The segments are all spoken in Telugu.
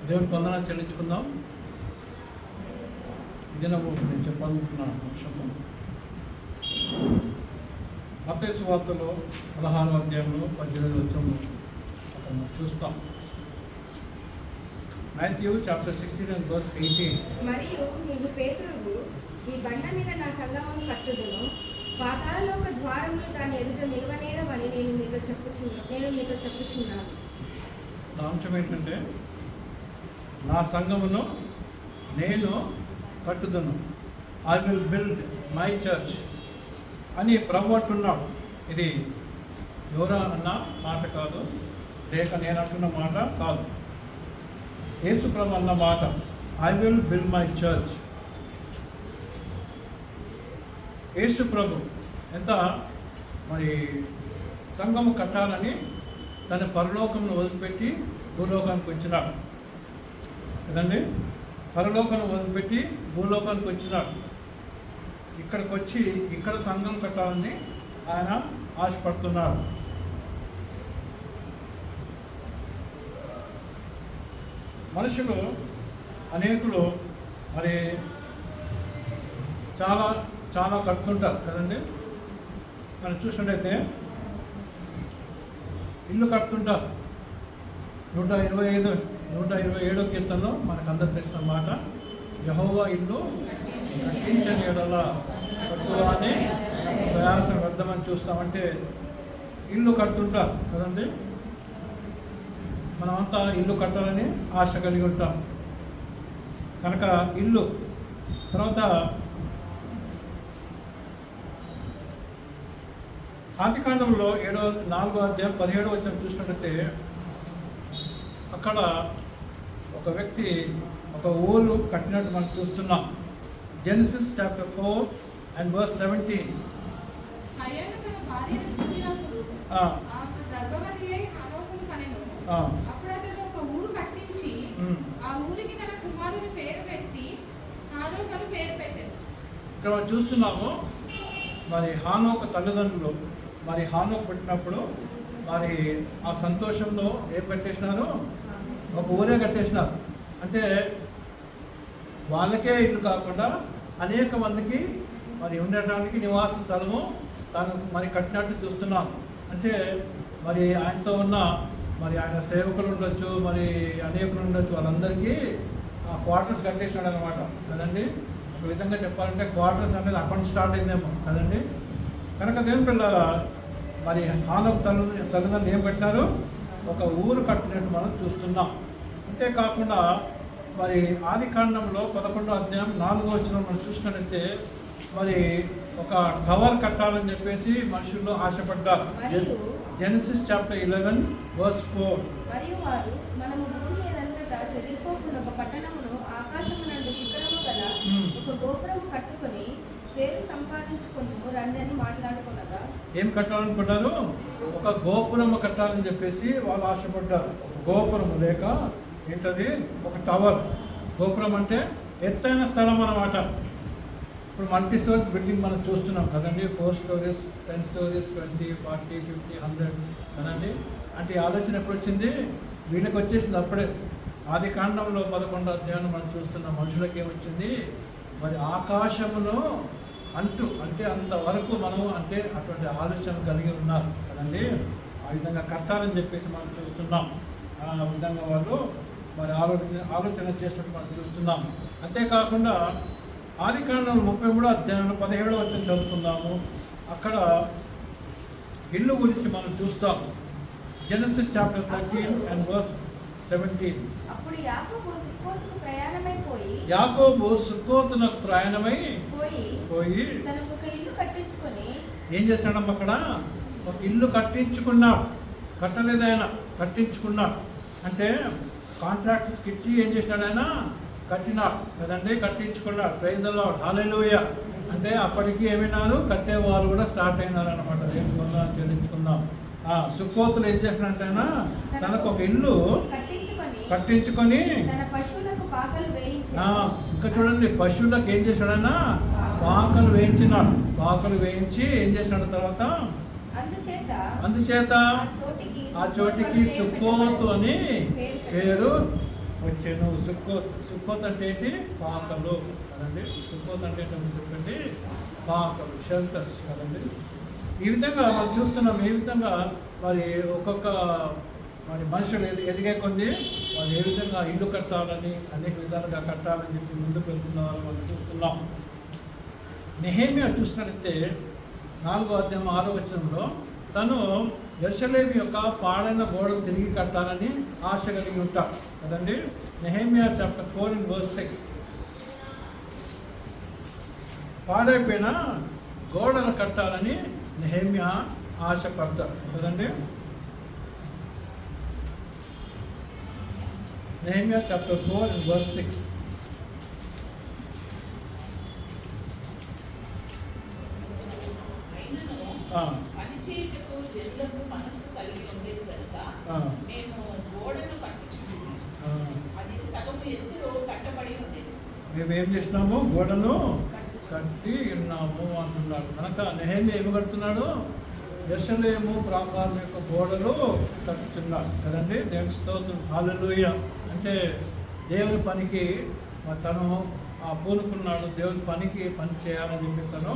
దేవునికి వందనాలు చెల్లించుకుందాం. దినము నేను చెప్పాలనుకున్న అంశము మత్తయి సువార్తలో 16వ అధ్యాయంలో 18వ వచనము అక్కడ మనం చూస్తాం. Matthew chapter 16 and verse 18. మరియు నీవు పేతురువు, ఈ బండ మీద నా సంగమము కట్టుదును, పాతాళలోక ద్వారములు దాని ఎదుట నిలవనేరవని నేను మీతో చెప్పుచున్నాను. నా అంశం ఏంటంటే, నా సంఘమును నేను కట్టుదును, I will build my church అని ప్రభు అంటున్నాడు. ఇది ఎవరా అన్న మాట కాదు, లేక నేను అంటున్న మాట కాదు, యేసు ప్రభు అన్న మాట. I will build my church. Yesu ప్రభు ఎంత మరి సంఘము కట్టాలని తన పరలోకమును వదిలిపెట్టి భూలోకానికి వచ్చినాడు కదండి. పరలోకాన్ని వదిలిపెట్టి భూలోకానికి వచ్చినాడు. ఇక్కడికి వచ్చి ఇక్కడ సంఘం కట్టాలని ఆయన ఆశపడుతున్నాడు. మనుషులు అనేకులు మరి చాలా చాలా కడుతుంటారు కదండి. మనం చూసినట్టయితే ఇల్లు కడుతుంటారు. 127వ కీర్తనలో మనకు అందరు తెలిసిన మాట, యెహోవా ఇల్లు కట్టించని యెడల కట్టువాని ప్రయాసం వ్యర్థమని చూస్తామంటే ఇల్లు కడుతుంటారు కదండి. మనమంతా ఇల్లు కట్టాలని ఆశ కలిగి ఉంటాం కనుక ఇల్లు. తర్వాత ఆదికాండంలో 4వ అధ్యాయం 17వ వచనం చూసినట్లయితే అక్కడ ఒక వ్యక్తి ఒక ఊరు కట్టినట్టు మనం చూస్తున్నాం. Genesis chapter 4 and verse 17. ఇక్కడ మనం చూస్తున్నాము మరి హానోకు తల్లిదండ్రులు మరి హానోకు పెట్టినప్పుడు మరి ఆ సంతోషంలో ఏం పెట్టేసినారు, ఒక ఊరే కట్టేసినారు. అంటే వాళ్ళకే ఇల్లు కాకుండా అనేక మందికి మరి ఉండటానికి నివాస స్థలము తాను మరి కట్టినట్టు చూస్తున్నాం. అంటే మరి ఆయనతో ఉన్న మరి ఆయన సేవకులు ఉండొచ్చు, మరి అనేకులు ఉండొచ్చు, వాళ్ళందరికీ ఆ క్వార్టర్స్ కట్టేసినాడు అనమాట కదండి. ఒక విధంగా చెప్పాలంటే క్వార్టర్స్ అనేది అకౌంట్ స్టార్ట్ అయిందేమో కదండి. కనుక దేని పిల్లల మరి హానోకు తల్లిదండ్రులు ఏం పెట్టినారు, ఒక ఊరు కట్టినట్టు మనం చూస్తున్నాం. అంతేకాకుండా మరి ఆదికాండంలో 11వ అధ్యాయం 4వ వచనం మనం చూసినట్లయితే మరి ఒక టవర్ కట్టాలని చెప్పేసి మనుషుల్లో ఆశపడ్డారు. Genesis chapter 11 verse 4. మరియు వారు మనము భూమి మీదంతటా చెదిరిపోకుండా ఒక పట్టణమును ఆకాశమునందు శిఖరము గల ఒక గోపురము కట్టుకొని పేరు సంపాదించుకొని రండి అని మాట్లాడుకున్నగా. ఏం కట్టాలనుకున్నారు, ఒక గోపురము కట్టాలని చెప్పేసి వాళ్ళు ఆశపడ్డారు. ఒక గోపురము లేక ఏంటది, ఒక టవర్. గోపురం అంటే ఎత్తైన స్థలం అన్నమాట. ఇప్పుడు మల్టీ స్టోరీస్ బిల్డింగ్ మనం చూస్తున్నాం కదండి. 4 stories, 10 stories, 20, 40, 50, 100 కదండి. అంటే ఈ ఆలోచన ఎప్పుడు వచ్చింది, వీళ్ళకి వచ్చేసింది అప్పుడే. ఆదికాండంలో 11వ అధ్యాయం మనం చూస్తున్నాం. మనుషులకి ఏమొచ్చింది, మరి ఆకాశములో అంటే అంతవరకు మనం అంటే అటువంటి ఆలోచన కలిగి ఉన్నారు కదండి. ఆ విధంగా కట్టాలని చెప్పేసి మనం చూస్తున్నాం. ఆ విధంగా వాళ్ళు మరి ఆలోచన చేసినట్టు మనం చూస్తున్నాం. అంతేకాకుండా ఆదికాండం 33వ అధ్యాయంలో 17వ వచనం చదువుతున్నాము. అక్కడ ఇల్లు గురించి మనం చూస్తాం. Genesis chapter 13 and verse 17. అప్పుడు యాకోబు సుక్కోతునకు ప్రయాణమై పోయి తనకు ఒక ఇల్లు కట్టించుకొని ఏం చేశాడమ్మ, అక్కడ ఒక ఇల్లు కట్టించుకున్నాడు. కట్టలేదు ఆయన, కట్టించుకున్నాడు. అంటే కాంట్రాక్టర్స్కి ఇచ్చి ఏం చేసినాడు ఆయన, కట్టినాడు కదండి. కట్టించుకున్నాడు. ప్రైజ్ ది లార్డ్, హల్లెలూయా. అంటే అప్పటికి ఏమైనారు, కట్టేవాళ్ళు కూడా స్టార్ట్ అయినారు అనమాట. చెల్లించుకుందాం. సుక్కోతులు ఏం చేసినట్టు ఆయన తనకు ఒక ఇల్లు కట్టించుకొని ఇంకా చూడండి, పశువులకు ఏం చేశాడన్నా, పాకలు వేయించినాడు. పాకలు వేయించి ఏం చేసినాడు తర్వాత, అందుచేత ఆ చోటికి సుక్కోతు అని పేరు వచ్చాను. సుక్కోత్ అంటే ఏంటి? పాకలు కదండి. సుక్కోత్ అంటే చెప్పండి, పాకలు, షెల్టర్స్ కదండి. ఈ విధంగా మనం చూస్తున్నాం ఏ విధంగా మరి ఒక్కొక్క మరి మనుషులు ఎదిగే కొద్ది వాళ్ళు ఏ విధంగా ఇల్లు కట్టాలని అనేక విధాలుగా కట్టాలని చెప్పి ముందుకు వెళ్తున్నారు మనం చూస్తున్నాం. నెహెమ్యా చూసినట్లయితే 4వ అధ్యాయం 6వ వచనంలో తను యెరూషలేము యొక్క పాడైన గోడలు తిరిగి కట్టాలని ఆశ కలిగి ఉంటాడు కదండి. నెహెమ్యా చాప్టర్ 4:6 పాడైపోయిన గోడలు కట్టాలని నెహెమ్యా ఆశపడతాడు కదండి. నెహెమ్యా చాప్టర్ 4:6 పనిచేయుటకు జనులకు మనస్సు కలిగి ఉండేది కనుక మేము గోడను కట్టుచున్నాము. అది సగము ఎత్తులో కట్టబడి ఉండేది. మేము ఏం చేసినాము? గోడను కట్టి ఉన్నాము అంటున్నాడు. కనుక నెహెమ్యా ఏమి కడుతున్నాడు? యెరూషలేము ప్రాకారం యొక్క గోడలు కట్టుతున్నాడు కదండి. దేవుని స్తోత్రం, హల్లెలూయా. అంటే దేవుని పనికి తను పూనుకున్నాడు. దేవుని పనికి పని చేయాలని చెప్పి తను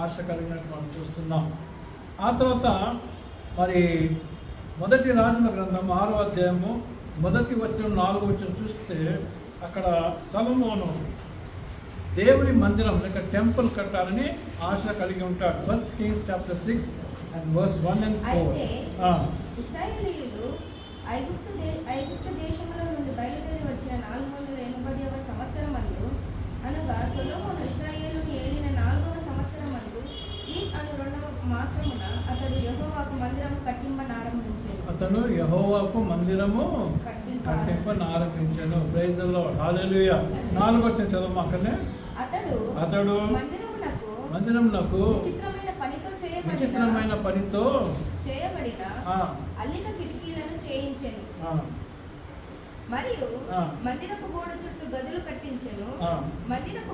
ఆశ కలిగినట్టు మనం చూస్తున్నాం. ఆ తర్వాత మరి 1 రాజుల గ్రంథం 6వ అధ్యాయము 1 వచనం 4వ వచనం చూస్తే అక్కడ సొలొమోను దేవుని మందిరం లేక టెంపుల్ కట్టాలని ఆశ కలిగి ఉంటాడు. 1 Kings chapter 6 and verse 1 and 4. ఇశ్రాయేలీయులు ఐగుప్తు దేశముల నుండి బయలుదేరి వచ్చిన 480వ సంవత్సరమందు అనగా సొలొమోను ఇశ్రాయేలును ఏలిన 4వ సంవత్సరమందు ఈ అను 2వ మాసమున అతడు యెహోవాకు మందిరము కట్టింపనారంభించెను. అతను యెహోవాకు మందిరము కట్టింపనారంభించెను. ప్రైజ్ ది లార్డ్, హల్లెలూయా. 4వ వచనం చదవమా అక్కడనే. అతడు మందిరమునకు విచిత్రమైన పనితో చేయబడిన అల్లిక కిటికీలను చేయించెను. మరియు మందిరపు గోడ చుట్టూ గదులు కట్టించెను. మందిరపు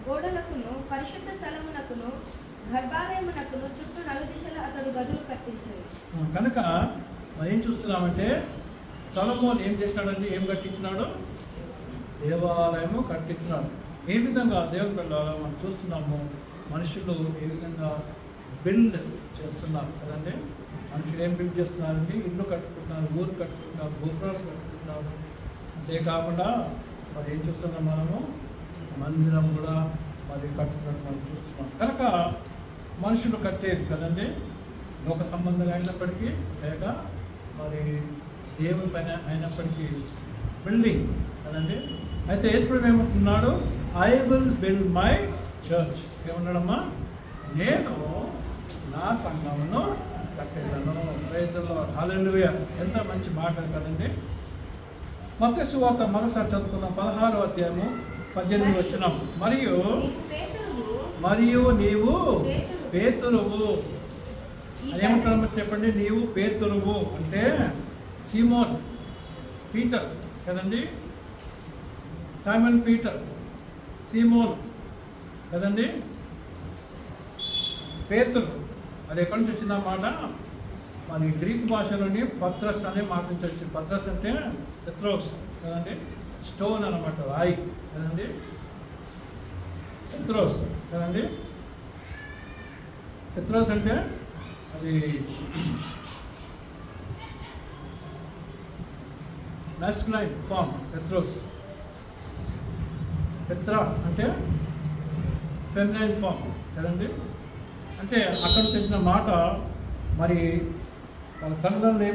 గోడలకును పరిశుద్ధ స్థలమునకును గర్భాలయమునకును చుట్టూ 4 దిశల అతడు గదులు కట్టించెను. కనుక ఏం చూస్తున్నామంటే సొలొమోను ఏం చేసినాడంటే ఏం కట్టించినాడు? దేవాలయము కట్టించినాడు. ఏ విధంగా దేవుని పిల్లలు మనం చూస్తున్నాము. మనుషులు ఏ విధంగా బిల్డ్ చేస్తున్నారు కదండి. మనుషులు ఏం బిల్డ్ చేస్తున్నారంటే ఇల్లు కట్టుకుంటున్నారు, ఊరు కట్టుకుంటున్నారు, గోపురాలు కట్టుకుంటున్నారు. అంతేకాకుండా మరి ఏం చూస్తున్నాం మనము? మందిరం కూడా మరి కట్టుకున్నట్టు మనం చూస్తున్నాం. కనుక మనుషులు కట్టేది కదండి, లోక సంబంధంగా అయినప్పటికీ లేక మరి దేవుని పైన అయినప్పటికీ బిల్డింగ్ కదండి. అయితే యేసుప్రభువు ఏమంటున్నాడు? I will build my church. ఏమన్నాడమ్మా? నేను నా సంఘమును కట్టేదను. Praise the lord, hallelujah. ఎంత మంచి మాట కదండి. మత్తయి సువార్త మరోసారి చదువుకున్నాం. 16వ అధ్యాయము 18వ వచనం. మరియు నీవు పేతురువు. అదేమంటారమ్మా చెప్పండి? నీవు పేతురువు అంటే సీమోన్ పీటర్ కదండి. సైమన్ పీటర్, సీమోన్ కదండి. పేతురు అది ఎక్కడి నుంచి వచ్చింది అన్నమాట? మరి గ్రీక్ భాషలోని పత్రస్ అనే మాట నుంచి వచ్చింది. పత్రస్ అంటే పెత్రోస్ కదండి, స్టోన్ అన్నమాట, రాయి కదండి. పెత్రోస్ కదండి. పెత్రోస్ అంటే అది మాస్కులైన్ ఫామ్. పెత్రోస్. పెత్రా అంటే ఫెమినైన్ ఫామ్ కదండి. అంటే అక్కడ తెచ్చిన మాట మరి వాళ్ళ తల్లిదండ్రులు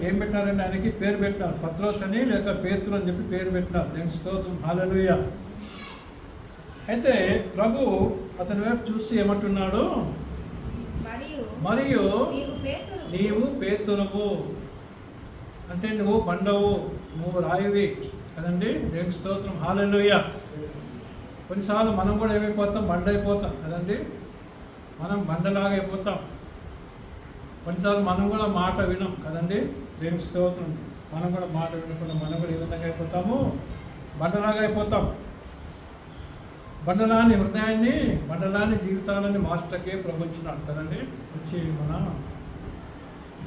ఏం పెట్టినారంటే ఆయనకి పేరు పెట్టినారు. పత్రోస్ అని లేక పేతురు అని చెప్పి పేరు పెట్టినారు. దేవుని స్తోత్రం, హల్లెలూయా. అయితే ప్రభు అతని వైపు చూసి ఏమంటున్నాడు? మరియు నీవు పేతురువు అంటే నువ్వు బండవు, నువ్వు రాయివి కదండి. దేవుని స్తోత్రం, హల్లెలూయా. కొన్నిసార్లు మనం కూడా ఏమైపోతాం? బండ అయిపోతాం కదండి. మనం బండలాగా అయిపోతాం. కొన్నిసార్లు మనం కూడా మాట వినం కదండి. దేవుని స్తోత్రం. మనం కూడా మాట వినకుండా మనం కూడా ఏ విధంగా అయిపోతాము? బండలాగా అయిపోతాం. బండలాని హృదయాన్ని, బండలాని జీవితాలని మాస్టర్కే ప్రవచించినాడు కదండి. వచ్చి మన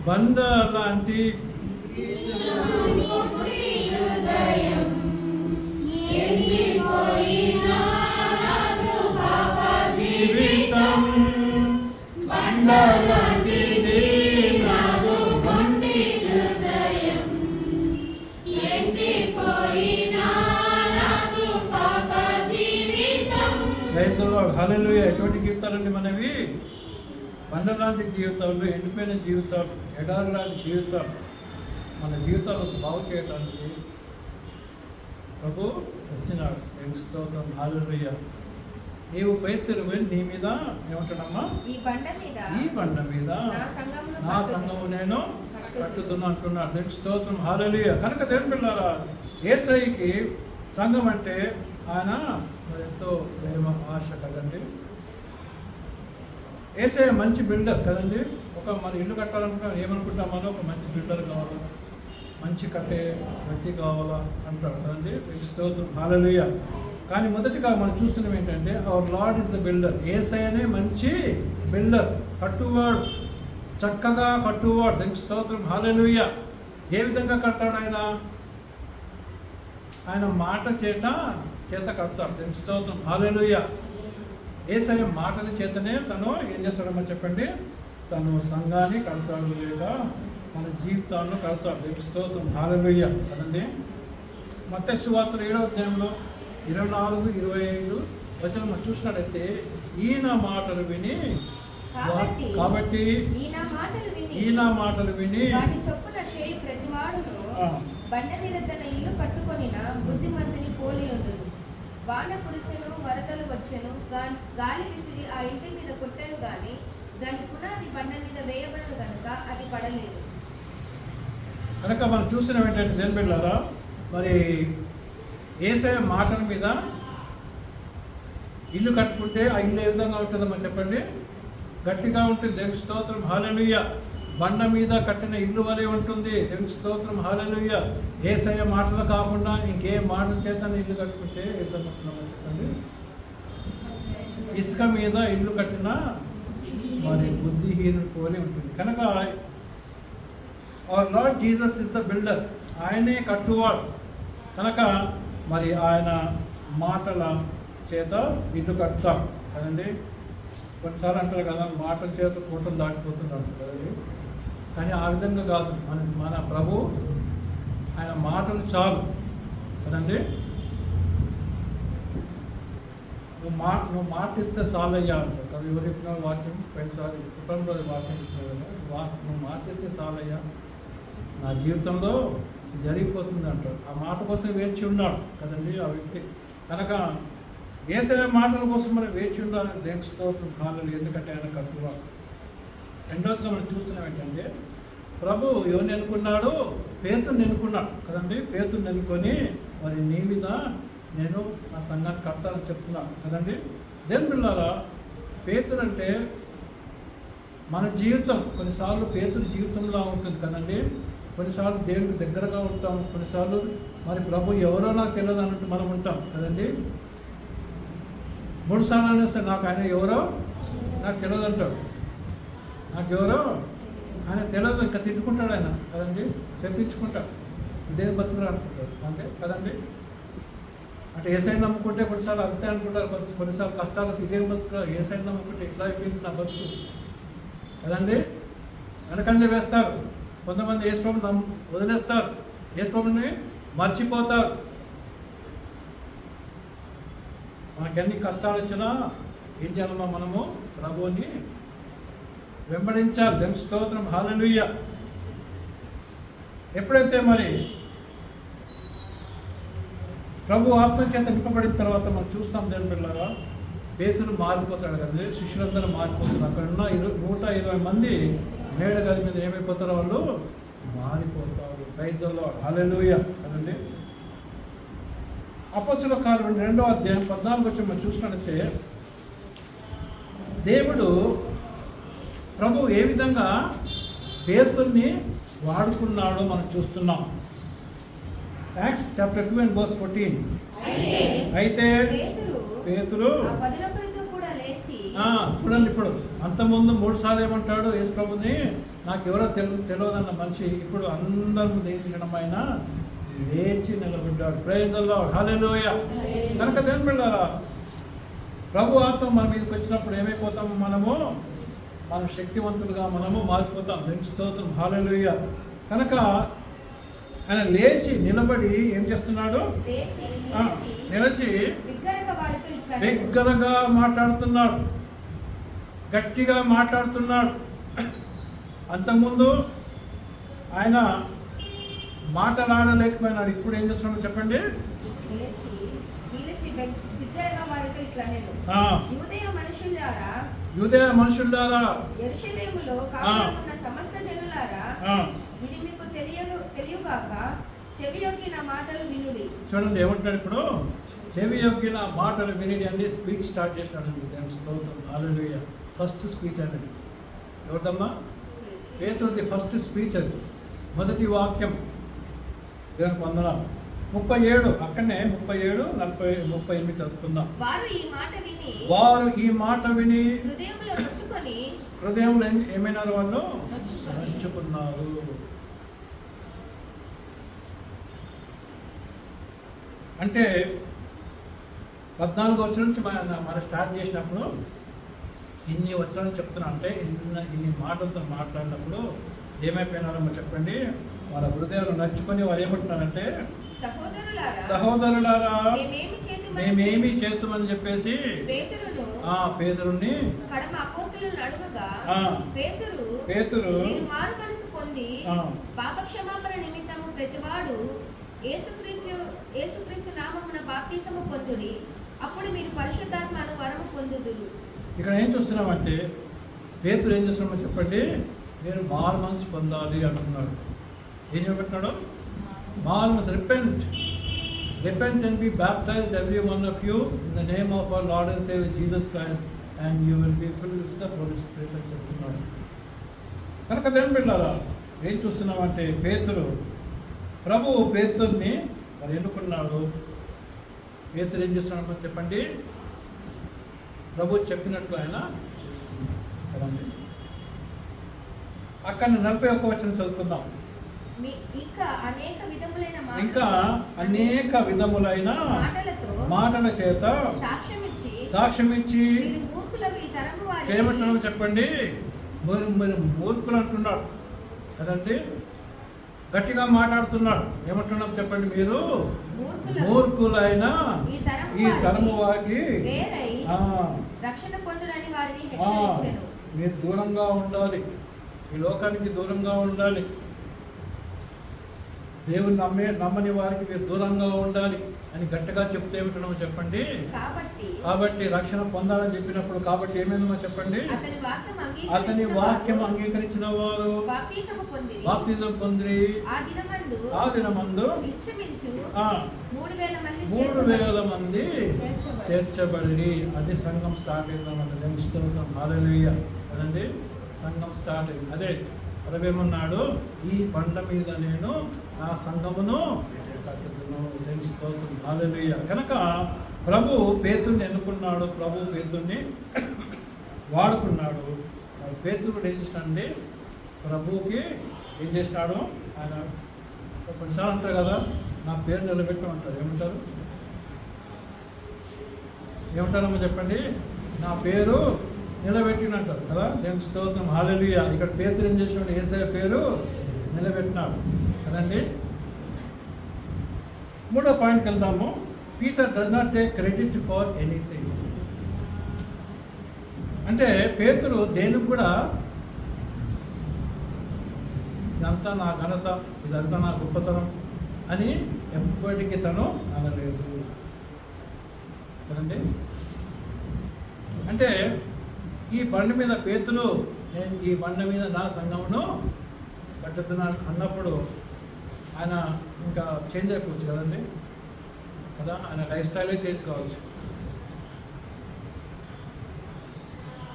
బండ లాంటి జీవితం బండలాంటిది నాదు మొండి హృదయం రైతుల్లో హల్లెలూయా. ఎటువంటి జీవితాలండి మనవి? బండలాంటి జీవితాలు, ఎండిపోయిన జీవితాలు, ఎడారి లాంటి జీవితాలు. మన జీవితాలను బాగు చేయడానికి ప్రభు వచ్చినాడు. స్తోత్రం. హల్లెలూయా. నీవు పేతురువి, నీ మీద ఏమంటాడమ్మా? ఈ బండ మీద నా సంఘము నేను కట్టుతున్నా అంటున్నాడు. దేవుని స్తోత్రం. హల్లెలూయా. కనుక దేవుని పిల్లారా, యేసయ్యకి సంఘం అంటే ఆయన ఎంతో ప్రేమ, ఆశ కదండి. యేసయ్య మంచి బిల్డర్ కదండి. మన ఇల్లు కట్టాలనుకుంటా ఏమనుకుంటాం మనం? ఒక మంచి బిల్డర్ కావాలా, మంచి కట్టే వ్యక్తి కావాలా అంటాడు కదండి. స్తోత్రం. హల్లెలూయా. కానీ మొదటిగా మనం చూస్తున్నాం ఏంటంటే our lord is the builder. యేసయ్యనే మంచి బిల్డర్, కట్టువాడు, చక్కగా కట్టువాడు. దేవుని స్తోత్రం. హల్లెలూయా. ఏ విధంగా కడతాడు ఆయన? ఆయన మాట చేత కడతాడు. దేవుని స్తోత్రం. హల్లెలూయా. యేసయ్య మాటల చేతనే తను ఏం చేస్తాడమ్మా చెప్పండి? తను సంఘాన్ని కడతాడు, లేక మన జీవితాలను కడతాడు. దేవుని స్తోత్రం. హల్లెలూయా కదండి. మత్తయి సువార్త 7వ అధ్యాయంలో 24, 25 వచనం మనం చూసినట్లయితే, ఈయన మాటలు విని కాబట్టి ఈయన మాటలు విని వాటి చొప్పున చేయి ప్రతివాడును బండ మీద తన ఇల్లు కట్టుకొనిన బుద్ధిమంతుని పోలి ఉండును. వాన కురిసెను, వరదలు వచ్చెను, గాలి విసిరి ఆ ఇంటి మీద కొట్టెను గాని దాని పునాది బండ మీద వేయబడను కనుక అది పడలేదు. కనుక మనం చూస్తున్నాం ఏంటంటే దేని బిడ్డలారా, మరి యేసయ్య మాటల మీద ఇల్లు కట్టుకుంటే ఆ ఇల్లు ఏ విధంగా ఉంటుందో మనం చెప్పండి? గట్టిగా ఉంటుంది. దేవుని స్తోత్రం. హల్లెలూయా. బండ మీద కట్టిన ఇల్లు వలె ఉంటుంది. దేవుని స్తోత్రం. హల్లెలూయా. యేసయ్య మాటలు కాకుండా ఇంకే మాటల చేత ఇల్లు కట్టుకుంటే ఏ విధంగా ఉంటుందో చెప్పండి? ఇసుక మీద ఇల్లు కట్టిన మరి బుద్ధిహీనుడు పోలి ఉంటుంది. కనుక our lord Jesus is the builder. ఆయనే కట్టువాడు. కనుక మరి ఆయన మాటల చేత ఇల్లు కడతాం కదండి. కొన్నిసార్లు అంటారు కదా, మాటల చేత కోటలు దాటిపోతున్నాడు కదండి. కానీ ఆ విధంగా కాదు. మన ప్రభు ఆయన మాటలు చాలు కదండి. నువ్వు మాట ఇస్తే చాలయ్యా అంటారు కదా. ఎవరు చెప్పిన వాక్యం? పోయినసారి కుటుంబంలో వాక్యం ఇచ్చినారు కదా, నువ్వు మాట ఇస్తే చాలయ్యా, నా జీవితంలో జరిగిపోతుంది అంటారు. ఆ మాట కోసం వేచి ఉన్నాడు కదండి ఆ వ్యక్తి. కనుక యేసయ్య మాటల కోసం మనం వేచి ఉండాలని దేవుని స్తోత్రం. హల్లెలూయా. ఎందుకంటే ఆయన కట్టువా. రెండవదిగా మనం చూస్తున్నాం ఏంటంటే, ప్రభు ఎవరిని ఎన్నుకున్నాడు? పేతురుని ఎన్నుకున్నాడు కదండి. పేతురుని ఎన్నుకొని మరి నీ మీద నేను నా సంఘాన్ని కడతానని చెప్తున్నాను కదండి. దేవుని బిడ్డలారా, పేతురు అంటే మన జీవితం కొన్నిసార్లు పేతురు జీవితంలో ఉంటుంది కదండి. కొన్నిసార్లు దేవుడికి దగ్గరగా ఉంటాం, కొన్నిసార్లు మరి ప్రభు ఎవరో నాకు తెలియదు అన్నట్టు మనం ఉంటాం కదండి. 3 సార్లు అనేస్తే నాకు ఆయన ఎవరో నాకు తెలియదు అంటాడు. నాకెవరో ఆయన తెలియదు, ఇంకా తిట్టుకుంటాడు ఆయన కదండి, చెప్పించుకుంటాడు. ఇదేం బతుకురా అనుకుంటాడు అంతే కదండి. అంటే యేసయ్యని నమ్ముకుంటే కొన్నిసార్లు అంతే అనుకుంటారు, కొన్నిసార్లు కష్టాలు ఇదేం బతుకురా, యేసయ్యని నమ్ముకుంటే ఇట్లా అయిపోయింది నా బతుకు కదండి. వెనకంజ వేస్తారు కొంతమంది. యేసు ప్రభుని వదిలేస్తారు, యేసు ప్రభుని మర్చిపోతారు. మనకి ఎన్ని కష్టాలు వచ్చినా ఏం చేయాలన్నా మనము ప్రభువుని వెంబడించాలి. దేవుని స్తోత్రం. హల్లెలూయా. ఎప్పుడైతే మరి ప్రభు ఆత్మచేత నింపబడిన తర్వాత మనం చూస్తాం దేవుని బిడ్డలారా, పేతురు మారిపోతాడు కదండి. శిష్యులందరూ మారిపోతారు. అక్కడ ఉన్న 120 మంది మేడగది మీద ఏమైపోతారో వాళ్ళు మారిపోతారు. రైతుల్లో హల్లెలూయా కదండి. అపొస్తలుల కార్యం 2వ అధ్యాయం 14 వచ్చి మనం చూసినట్లయితే, దేవుడు ప్రభు ఏ విధంగా పేతుర్ని వాడుకున్నాడో మనం చూస్తున్నాం. Acts chapter 2 and verse 14. అయితే పేతురు చూడండి, ఇప్పుడు అంతకుముందు 3 సార్లు ఏమంటాడు యేసు ప్రభుని, నాకు ఎవరో తెలియదన్న మనిషి ఇప్పుడు అందరి ముందు ఏం చేయడం ఆయన లేచి నిలబడ్డాడు. Praise the lord, hallelujah. కనుక దేవుని బిడ్డలారా, ప్రభు ఆత్మ మన మీదకి వచ్చినప్పుడు ఏమైపోతాము? మనం శక్తివంతులుగా మారిపోతాం. దేవుని స్తోత్రం, హల్లెలూయా. కనుక ఆయన లేచి నిలబడి ఏం చేస్తున్నాడు? నిలిచి బిగ్గరగా మాట్లాడుతున్నాడు, గట్టిగా మాట్లాడుతున్నాడు. అంతకుముందు ఆయన మాట్లాడలేకపోయినాడు. ఇప్పుడు ఏం చేస్తున్నాడు చెప్పండి? యూదయ మనుషులారా, యెరూషలేములో కాపురమున్న సమస్త జనులారా, ఇది మీకు తెలియగాక చెవియొగ్గి నా మాటలు వినుడి. చూడండి ఏమంటాడు ఇప్పుడు? చెవియొగ్గి నా మాటలు వినుడి అని స్పీచ్ స్టార్ట్ చేసినాడు. స్తోత్రం, హల్లెలూయా. ఫస్ట్ స్పీచ్ అనేది ఎవరిదమ్మా? పేతురుది ఫస్ట్ స్పీచ్ అది, మొదటి వాక్యం. దేవునికి వందనాలు. 37 అక్కడనే 37, 40, 38 చదువుకుందాం. వారు ఈ మాట విని హృదయంలో ఏమైనారు? వాళ్ళు నొచ్చుకున్నారు. అంటే 14 వచ్చి నుంచి మనం స్టార్ట్ చేసినప్పుడు ఇన్ని వచనాలు చెప్తున్నా అంటే ఇన్ని మాటలతో మాట్లాడినప్పుడు ఏమైపోయినారో చెప్పండి? వాళ్ళ హృదయాలు నచ్చుకొని వారు ఏమంటున్నారంటే, సహోదరులారా మేమేమి చేతుమని చెప్పేసి పేతురుని పేతురు పాపక్షమాపణ నిమిత్తము ప్రతివాడు యేసుక్రీస్తు నామమున బాప్తిసము పొందుడి, అప్పుడు మీరు పరిశుద్ధాత్మను వరము పొందుదురు. ఇక్కడ ఏం చూస్తున్నామంటే పేతురు ఏం చేస్తున్నామో చెప్పండి? మీరు మారు మనసు పొందాలి అంటున్నాడు. ఏం చెప్పబెట్టినాడు? మారు మనసు, repent and be baptized every one of you in the name of our Lord and Savior Jesus Christ and you will be filled with the Holy Spirit అని చెప్తున్నాడు. కనుక దేవుని బిడ్డలారా, ఏం చూస్తున్నామంటే ప్రభువు పేతురుని మరి ఎన్నుకున్నాడు. పేతురు ఏం చేస్తున్నాడు చెప్పండి? ప్రభు చెప్పినట్లు ఆయన కదండి. అక్కడ 41 వచనం చదువుకుందాం. ఇంకా అనేక విధములైన మాటల చేత సాక్ష్యమిచ్చి ఏమంటున్నాడు చెప్పండి? మీరు మూర్ఖులు అంటున్నాడు కదండి. గట్టిగా మాట్లాడుతున్నాడు. ఏమంటున్నాం చెప్పండి? మీరు మూర్ఖులైన ఈ తరము వారికి రక్షణ పొందుడని వారిని హెచ్చరించెను. మీరు దూరంగా ఉండాలి, ఈ లోకానికి దూరంగా ఉండాలి, దేవుని నమ్మని వారికి మీరు దూరంగా ఉండాలి అని గట్టిగా చెప్తే ఏమిటో చెప్పండి? కాబట్టి రక్షణ పొందాలని చెప్పినప్పుడు కాబట్టి ఏమైందో చెప్పండి? అతని వాక్యం అంగీకరించిన వారు బాప్తిజం పొందిరి. ఆ దినమందు 3,000 మంది చేర్చబడి. అది సంఘం స్టార్ట్ అయిందన్నమాట. హల్లెలూయా కదండి. సంఘం స్టార్ట్ అయింది. అదే ప్రభువేమన్నాడు? ఈ బండ మీద నేను నా సంఘమును కట్టుదును. హల్లెలూయా. కనుక ప్రభు పేతుర్ని ఎన్నుకున్నాడు, ప్రభు పేతుర్ని వాడుకున్నాడు. పేతురుడు ఏం చేసినాడండి? ప్రభువుకి ఏం చేసినాడు? ఆయన కొన్నిసార్లు అంటారు కదా, నా పేరు నిలబెట్టమంటారు. ఏమంటారమ్మా చెప్పండి? నా పేరు నిలబెట్టినంటారు కదా. దేవుని స్తోత్రం, హల్లెలూయా. ఇక్కడ పేతురు ఏం చేసినాడు? యేసయ్య పేరు నిలబెట్టినాడు కదండి. 3వ పాయింట్కి వెళ్దాము. Peter does not take credit for anything. అంటే పేతురు దేనికి కూడా ఇదంతా నా ఘనత, ఇదంతా నా గొప్పతనం అని ఎప్పటికీ తను అనలేదు కదండి. అంటే ఈ బండ మీద పేతురు, నేను ఈ బండ మీద నా సంఘమును కట్టుతున్నాను అన్నప్పుడు ఆయన ఇంకా చేంజ్ అయిపోవచ్చు కదండి కదా. ఆయన లైఫ్ స్టైలే చేంజ్ కావచ్చు.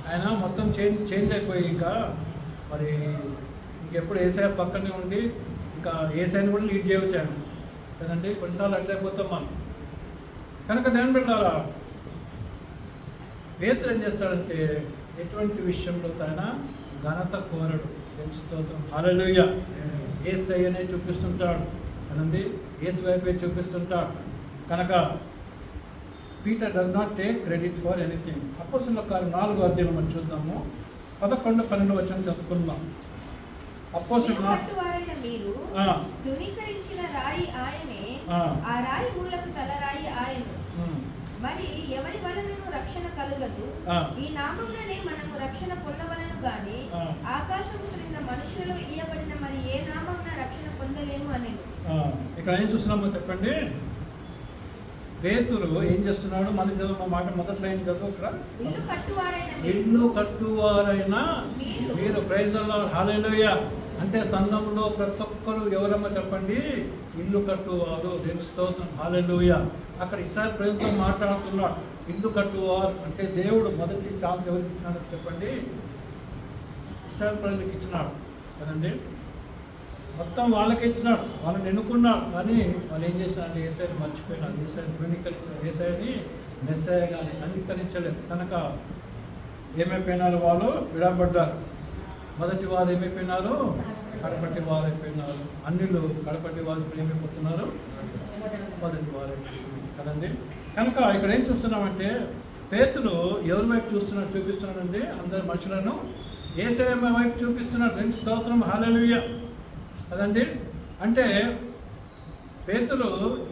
ఆయన మొత్తం చేంజ్ అయిపోయి ఇంకా మరి ఇంకెప్పుడు యేసయ్య పక్కనే ఉండి ఇంకా యేసయ్యని కూడా లీడ్ చేయవచ్చాను కదండి. కొన్నిసార్లు అట్లయిపోతాం మనం. కనుక దేవుని బిడ్డలారా, పేతురు ఏం చేస్తాడంటే ఎటువంటి విషయంలో తన ఘనత కోరడు. స్తోత్రం, హల్లెలూయా. యేసయ్యనే చూపిస్తుంటాడు. కదండి, యేసు వైపే చూపిస్తుంటాడు. కనుక Peter does not take credit for anything. అపోస్తలుల కార్యం 4వ అధ్యాయం మనం చూద్దాము. 11-12 వచనం చదువుకుందాం. అపోస్తలుల కట్టువారైన మీరు ధృవీకరించిన రాయి ఆయనే, ఆ రాయి మూలకు తలరాయి ఆయన. మరి ఎవరి వలనను రక్షణ కలుగదు, ఈ నామముననే మనము రక్షణ పొందవలను గాని ఆకాశము క్రింద మనుషులలో ఇయ్యబడిన మరి ఏ నామమున రక్షణ పొందలేము అని. ఇక్కడ ఏం చూస్తున్నామో చెప్పండి. పేతురు ఏం చేస్తున్నాడు? మన చదువు మాట మొదట్లో ఏం చదువు ఇక్కడ, ఇల్లు కట్టువారైన మీరు, ప్రైజ్ ది లార్డ్, హల్లెలూయా. అంటే సంఘంలో ప్రతి ఒక్కరు ఎవరమ్మా చెప్పండి? ఇల్లు కట్టువారు, దేవుని స్తోత్రం, హల్లెలూయా. అక్కడ ఇశ్రాయేలు ప్రజలతో మాట్లాడుతున్నాడు. ఇల్లు కట్టువారు అంటే దేవుడు మొదటి ఛాన్స్ ఎవరికి ఇచ్చినాడు చెప్పండి? ఇశ్రాయేలు ప్రజలకు ఇచ్చినాడు కదండి. మొత్తం వాళ్ళకి ఇచ్చినాడు, వాళ్ళని ఎన్నుకున్నాడు. కానీ వాళ్ళు ఏం చేసినారంటే ఏసైని మర్చిపోయినారు, ఏసైని ధృవీకరించారు, ఏసైని మెస్సయ్య కానీ అంగీకరించలేదు. కనుక ఏమైపోయినారు? వాళ్ళు విడబడ్డారు. మొదటి వారు ఏమైపోయినారు? కడపటి వారు అయిపోయినారు. అన్నిళ్ళు కడపటి వారు ఏమైపోతున్నారు? మొదటి వారు కదండి. కనుక ఇక్కడ ఏం చూస్తున్నామంటే పేతులు ఎవరి వైపు చూపిస్తున్నాడండి? అందరు మనుషులను యేసయ్య వైపు చూపిస్తున్నాడు. దేవుని స్తోత్రం, హల్లెలూయా కదండి. అంటే పేతులు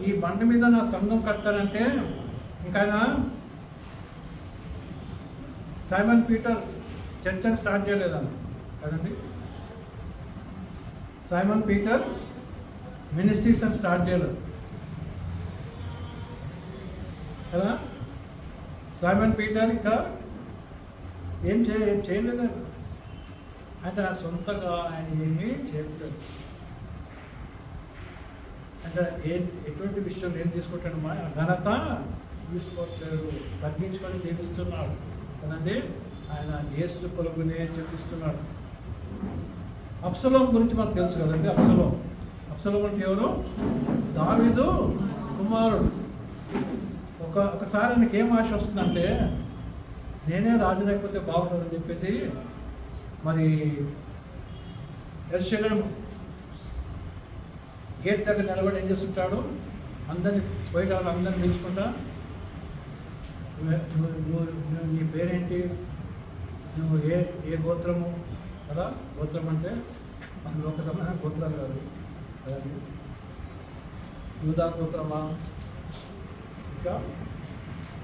ఈ బండ మీద నా సంఘం కట్టారంటే ఇంకా సైమన్ పీటర్ చర్చని స్టార్ట్ చేయలేదన్న కదండి. సైమన్ పీటర్ మినిస్ట్రీస్ అని స్టార్ట్ చేయలేదు కదా. సైమన్ పీటర్ ఇంకా ఏం చేయలేదు. అంటే సొంతగా ఆయన ఏమీ చేయలేదు. అంటే ఎటువంటి విషయంలో ఏం తీసుకుంటాడు? మా ఘనత తీసుకోవట్లేదు, తగ్గించుకొని జీవిస్తున్నాడు కదండి. ఆయన యేసు కొలుగునే చూపిస్తున్నాడు. అబ్షలోము గురించి మనకు తెలుసు కదండి. అబ్షలోము అంటే ఎవరు? దావీదు కుమారుడు. ఒకసారి ఆయనకి ఏం ఆశ వస్తుందంటే నేనే రాజు లేకపోతే బాగుంటుందని చెప్పేసి మరి యెరూషలేము గేట్ దగ్గర నిలబడి ఏం చేస్తుంటాడు? అందరినీ బయట అందరిని పిలుచుకుంటా, నీ పేరేంటి, నువ్వు ఏ గోత్రము కదా. గోత్రం అంటే మన లోకసభ గోత్రాలు కాదు కదండి. యూదా గోత్రమా, ఇంకా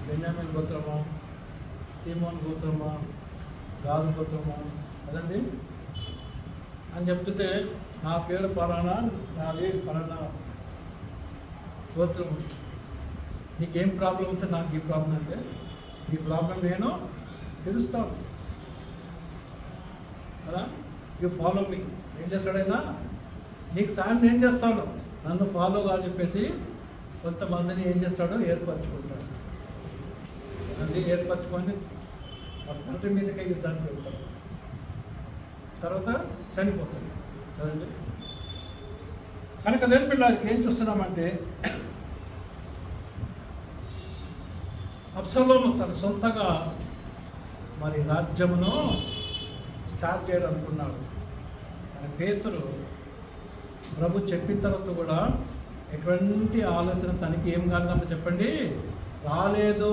బెన్యామీన్ గోత్రమా, సీమోన్ గోత్రమా, గాదు గోత్రమా కదండి అని చెప్తుంటే నా పేరు పలానా, నాది పలానా గోత్రము, నీకేం ప్రాబ్లం ఉంటే నాకు ఈ ప్రాబ్లం అంటే ఈ ప్రాబ్లం నేను తెలుస్తాను కదా. You follow me. ఏం చేస్తాడైనా నీకు సాయం ఏం చేస్తాడు? నన్ను ఫాలో కాని చెప్పేసి కొంతమందిని ఏం చేస్తాడో ఏర్పరచుకుంటాడు. అన్నీ ఏర్పరచుకొని వాళ్ళ తండ్రి మీదకే యుద్ధానికి వెళ్తాడు, తర్వాత చనిపోతాడు కదండి. కనుక లేని పిల్లలకి ఏం చూస్తున్నామంటే అబ్షలోము తన సొంతగా మరి రాజ్యమును స్టార్ట్ చేయాలనుకున్నాడు. కానీ పేతురు ప్రభు చెప్పిన తర్వాత కూడా ఎటువంటి ఆలోచన తనకి ఏం కాలేదమ్మా చెప్పండి, రాలేదు,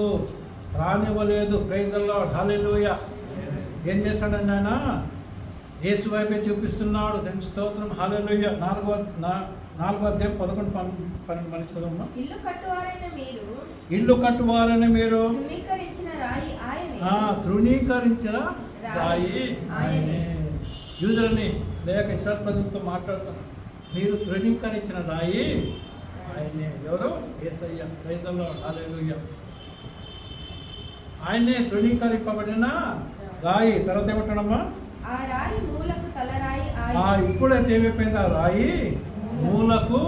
రానివ్వలేదు. ప్రైజ్ ది లార్డ్, హల్లెలూయా. ఏం చేస్తాడండి ఆయన? యేసు వైపే చూపిస్తున్నాడు. దేవుని స్తోత్రం, హల్లెలూయా. 4వ అధ్యాయం 11-12 మనం చదవమ్మా. ఇల్లు కట్టువారని మీరు తృణీకరించిన రాయి ఆయనే. యూదులని లేక ఇశ్రాయేలు ప్రజలతో మాట్లాడుతాను, మీరు తృణీకరించిన రాయి ఆయనే. ఎవరు? యేసయ్య. ప్రైజ్ ది లార్డ్, హల్లెలూయా. ఆయనే తృణీకరింపబడిన రాయి. తర్వాత ఏమంటాడమ్మా? ఇప్పుడైతే ఏమైపోయింది? ఆ రాయి మూలకు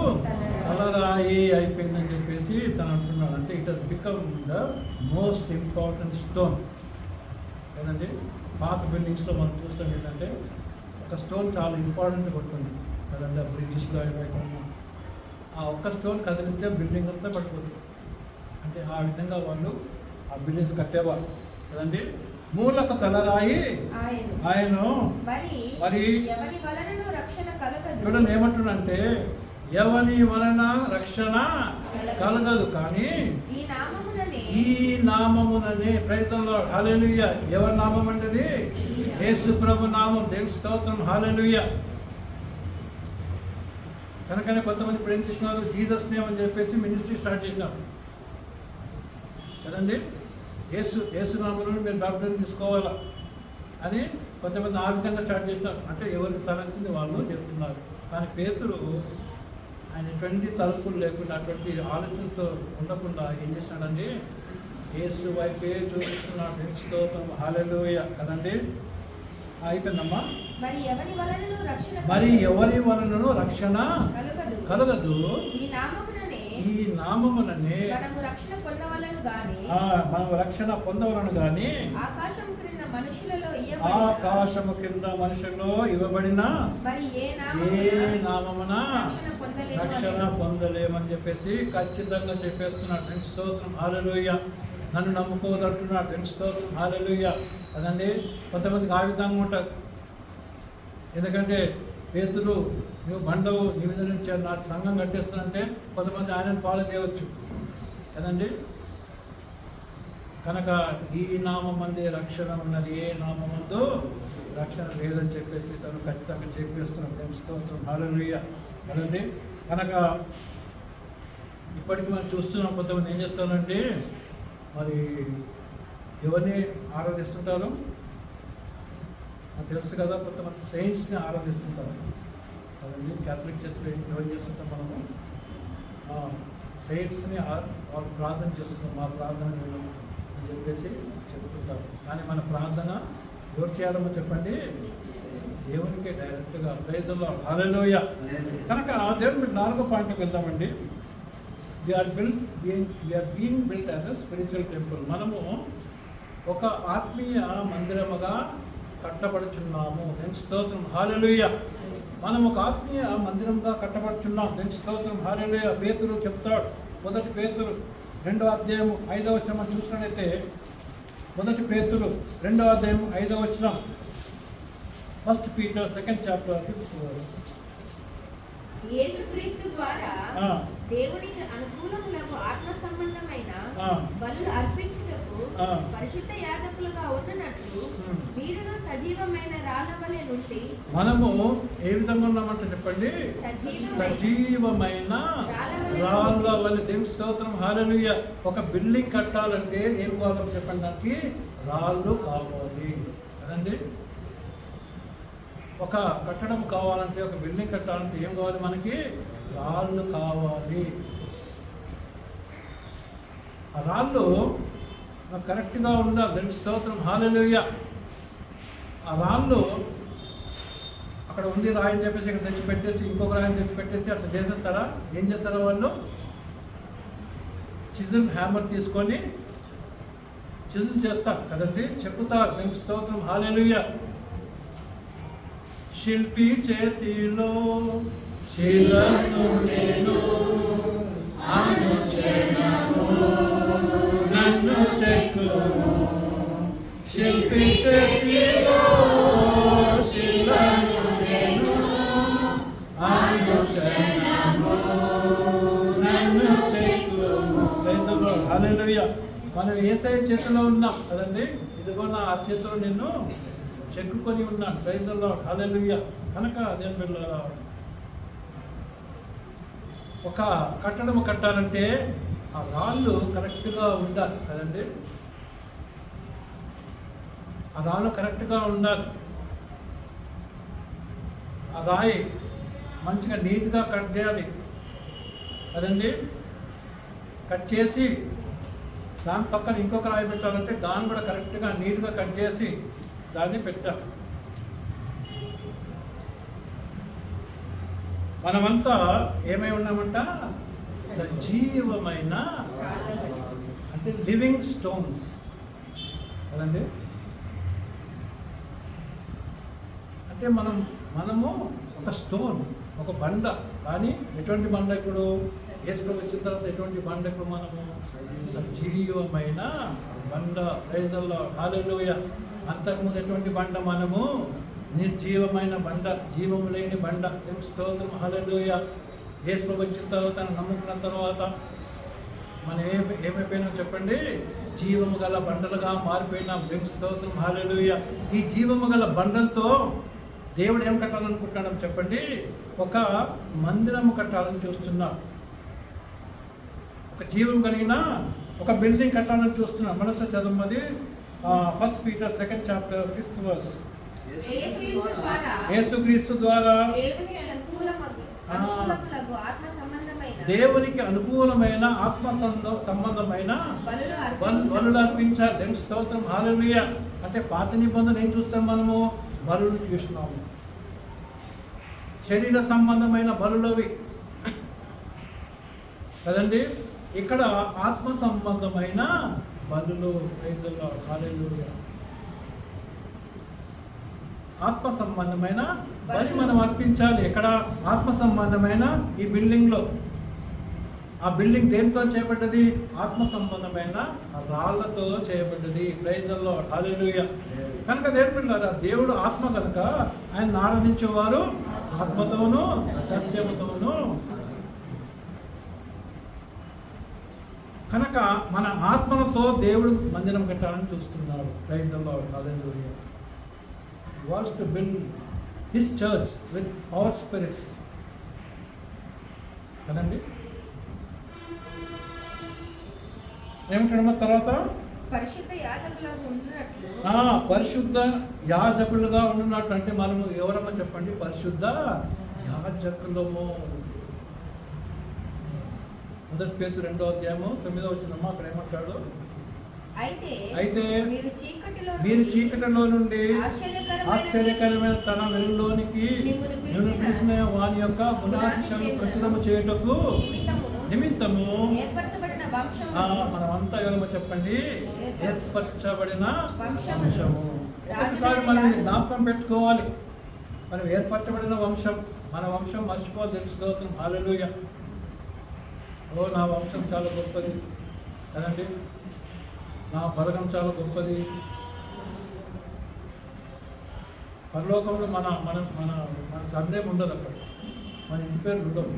తలరాయి అయిపోయిందని చెప్పేసి తను అంటున్నాడు. అంటే it has become the most important stone కదండి. పాత బిల్డింగ్స్లో మనం చూస్తాం ఏంటంటే ఒక స్టోన్ చాలా ఇంపార్టెంట్ కొడుతుంది కదండి. ఆ బ్రిడ్జెస్లో ఆ ఒక్క స్టోన్ కదిలిస్తే బిల్డింగ్ అంతా పడిపోతుంది. అంటే ఆ విధంగా వాళ్ళు ఆ బిల్డింగ్స్ కట్టేవాళ్ళు కదండి. మూలకు తలరాయి ఆయన. మరి చూడండి ఏమంటున్నాడంటే ఎవని వలన రక్షణ కలగదు కానీ ఈ నామముననే ప్రయత్నంలో హల్లెలూయా. ఎవరి నామం అంటే యేసు ప్రభు నామం. దేవుని స్తోత్రం, హల్లెలూయా. కనుకనే కొంతమంది ఇప్పుడు ఏం చేసినారు, జీసస్ నేమ్ అని చెప్పేసి మినిస్ట్రీ స్టార్ట్ చేసినారు కదండి. యేసు నామంలో మీరు బాప్టిజం తీసుకోవాలా అని కొంతమంది ఆ విధంగా స్టార్ట్ చేసినారు. అంటే ఎవరికి తలంచింది వాళ్ళు చేస్తున్నారు. కానీ పేతురు ఆయన ఎటువంటి తలుపులు లేకుండా అటువంటి ఆలోచనతో ఉండకుండా ఏం చేసినాడండి, యేసు వైపే చూపిస్తున్నాడు. స్తోత్రం, హల్లెలూయా కదండి. అయిపోయిందమ్మా. మరి ఎవరి వలనను రక్షణ కలగదు ఈ నామముననే మనము రక్షణ పొందవలను గాని ఆకాశము క్రింద మనుషులలో ఇవ్వబడిన ఏ నామమున రక్షణ పొందలేమని చెప్పేసి ఖచ్చితంగా చెప్పేస్తున్నాడు. స్తోత్రం, హల్లెలూయా. నన్ను నమ్ముకోదంటున్నాడు. స్తోత్రం, హల్లెలూయా కదండి. కొంతమందికి ఆ విధంగా ఉంటుంది. ఎందుకంటే పేతురు నువ్వు బండవు, నీ మీద నుంచి నా సంఘం కట్టేస్తున్నంటే కొంతమంది ఆయనను ఫాలో చేయవచ్చు కదండి. కనుక ఈ నామం అందే రక్షణ ఉన్నది, ఏ నామందు రక్షణ లేదని చెప్పేసి తను ఖచ్చితంగా చెప్పేస్తున్నాడు. స్తోత్రం, హల్లెలూయా కదండి. కనుక ఇప్పటికి మనం చూస్తున్నాం, కొంతమంది ఏం చేస్తారంటే మరి ఎవరిని ఆరాధిస్తుంటారు నాకు తెలుసు కదా. కొంతమంది సెయింట్స్ని ఆరాధిస్తుంటారు కదండి. క్యాథలిక్ చర్చ్లో ఎవరు చేస్తుంటాం మనము సెయింట్స్ని వాళ్ళు ప్రార్థన చేస్తున్నాం. మా ప్రార్థన అని చెప్పేసి చెప్తుంటారు. కానీ మన ప్రార్థన ఎవరు చేయాలమో చెప్పండి, దేవునికే డైరెక్ట్గా. Praise the lord, hallelujah. కనుక దేవుని మీరు 4వ పాయింట్కి వెళ్తామండి. We are being built as a spiritual temple. మనము ఒక ఆత్మీయ మందిరముగా కట్టబడుచున్నాము. స్తోత్రం, హల్లెలూయా. మనం ఒక ఆత్మీయ మందిరంగా కట్టబడుచున్నాం. స్తోత్రం, హల్లెలూయా. పేతురు చెప్తాడు, 1 పేతురు 2వ అధ్యాయం 5వ వచనం మనం చూసినట్లయితే 1 పేతురు 2వ అధ్యాయం 5వ వచనం, 1 Peter 2nd chapter 5th verse. యేసుక్రీస్తు ద్వారా దేవునికి అనుకూలములకు ఆత్మ సంబంధమైన బలులు అర్పించుటకు పరిశుద్ధ యాజకులుగా ఉన్నట్లు మీరును సజీవమైన రాళ్ళ వలె నుండి. మనము ఏ విధంగా ఉన్నామంటే చెప్పండి, సజీవమైన రాళ్ళ వలె. దేవుని స్తోత్రం, హల్లెలూయా. ఒక బిల్డింగ్ కట్టాలంటే ఏం కావాలో చెప్పండి, దానికి రాళ్ళు కావాలి కదండి. ఒక కట్టడం కావాలంటే, ఒక బిల్డింగ్ కట్టాలంటే ఏం కావాలి, మనకి రాళ్ళు కావాలి. ఆ రాళ్ళు కరెక్ట్గా ఉండాలి. దేవుని స్తోత్రం, హల్లెలూయా. ఆ రాళ్ళు అక్కడ ఉంది రాయని చెప్పేసి ఇక్కడ తెచ్చిపెట్టేసి ఇంకొక రాయని తెచ్చిపెట్టేసి అట్లా చేసేస్తారా? ఏం చేస్తారా వాళ్ళు? చిజిల్ హ్యామర్ తీసుకొని చిజిల్ చేస్తారు కదండి, చెక్కుతారు. దేవుని స్తోత్రం, హల్లెలూయా. శిల్పి చేతిలో శిలను నేను అనుక్షణము నన్ను చెక్కుము. శిల్పి చేతిలో శిలను నేను అనుక్షణము నన్ను చెక్కుము. హల్లెలూయా. మనం యేసయ్య చేతిలో ఉన్నాం కదండి. ఇదిగో నా ఆ చేతిలో నిన్ను చెక్కుకొని ఉన్నాను. Praise the lord, hallelujah. కనుక దేవుని బిడ్డలారా, ఒక కట్టడం కట్టాలంటే ఆ రాళ్ళు కరెక్ట్గా ఉండాలి కదండి. ఆ రాళ్ళు కరెక్ట్గా ఉండాలి. ఆ రాయి మంచిగా నీట్గా కట్ చేయాలి కదండి. కట్ చేసి దాని పక్కన ఇంకొక రాయి పెట్టాలంటే దాన్ని కూడా కరెక్ట్గా నీట్గా కట్ చేసి దాన్ని పెట్టాం. మనమంతా ఏమై ఉన్నామంట, సజీవమైన అంటే లివింగ్ స్టోన్స్ కదండి. అంటే మనము ఒక స్టోన్, ఒక బండ. కానీ ఎటువంటి బండ? ఇప్పుడు యేసుప్రభు వచ్చిన తర్వాత ఎటువంటి బండ? ఇప్పుడు మనము సజీవమైన బండ. ప్రైజ్ ది లార్డ్, హల్లెలూయా. అంతకుముందు ఎటువంటి బండ? మనము నిర్జీవమైన బండ, జీవము లేని బండ. స్తోత్రం, హల్లెలూయా. యేసు వచ్చిన తర్వాత నమ్ముకున్న తర్వాత మనం ఏమైపోయినా చెప్పండి, జీవము గల బండలుగా మారిపోయినాం. దేవుని స్తోత్రం, హల్లెలూయా. ఈ జీవము గల బండలతో దేవుడు ఏం కట్టాలనుకుంటున్నాడు చెప్పండి, ఒక మందిరము కట్టాలని చూస్తున్నాడు. ఒక జీవం కలిగిన ఒక బిల్డింగ్ కట్టాలని చూస్తున్నాడు. మనసు చదవమది 1 Peter 2nd chapter 5th verse. యేసుక్రీస్తు ద్వారా దేవునికి అనుకూలమైన ఆత్మ సంబంధమైన బలులు అర్పించాలి. దేవుని స్తోత్రం, హల్లెలూయా. అంటే పాత నిబంధన ఏం చూస్తాం మనము, బలులు చూస్తున్నాము. శరీర సంబంధమైన బలులవి కదండి. ఇక్కడ ఆత్మ సంబంధమైన బలులు, ప్రైజ్ ది లార్డ్, హల్లెలూయా. ఆత్మ సంబంధమైన బలి మనం అర్పించాలి. ఎక్కడ? ఆత్మ సంబంధమైన ఈ బిల్డింగ్లో. ఆ బిల్డింగ్ దేంతో చేయబడ్డది? ఆత్మ సంబంధమైన రాళ్లతో చేయబడ్డది. Praise the lord, hallelujah. కనుక దేవుడు దేవుడు ఆత్మ కనుక ఆయన ఆరాధించేవారు ఆత్మతోనూ సత్యముతోనూ. కనుక మన ఆత్మలతో దేవుడు మందిరం కట్టాలని చూస్తున్నాడు. Praise the lord, hallelujah. He wants to build his church with our spirits. కదండి. ఏమంటాడమ్మా తర్వాత? పరిశుద్ధ యాజకులుగా ఉండునట్లు. పరిశుద్ధ యాజకులుగా ఉండునట్లు అంటే మనము ఎవరమ్మా చెప్పండి? పరిశుద్ధ యాజకులము. 1 Peter 2వ అధ్యాయము 9వ వచనమ్మా అక్కడ ఏమంటాడు? అయితే మీరు చీకటిలో నుండి ఆశ్చర్యకరమైన తన వెలుగులోనికి నిన్ను పిలిచిన వాని యొక్క గుణాతిశయములను ప్రచురము చేయుటకు నిమిత్తము మనమంతా ఎవరో చెప్పండి? ఏర్పరచబడిన వంశము. ఒకసారి మనం జ్ఞాపకం పెట్టుకోవాలి, మనం ఏర్పరచబడిన వంశం. మన వంశం మర్చిపోవాలి. తెలుసుకోవడం, హల్లెలూయా. ఓ నా వంశం చాలా గొప్పది కదండి, నా బలగం చాలా గొప్పది. పరలోకంలో మన మన మన మన సర్నేమ్ ఉండదు, అక్కడ మన ఇంటి పేరు ఉండవు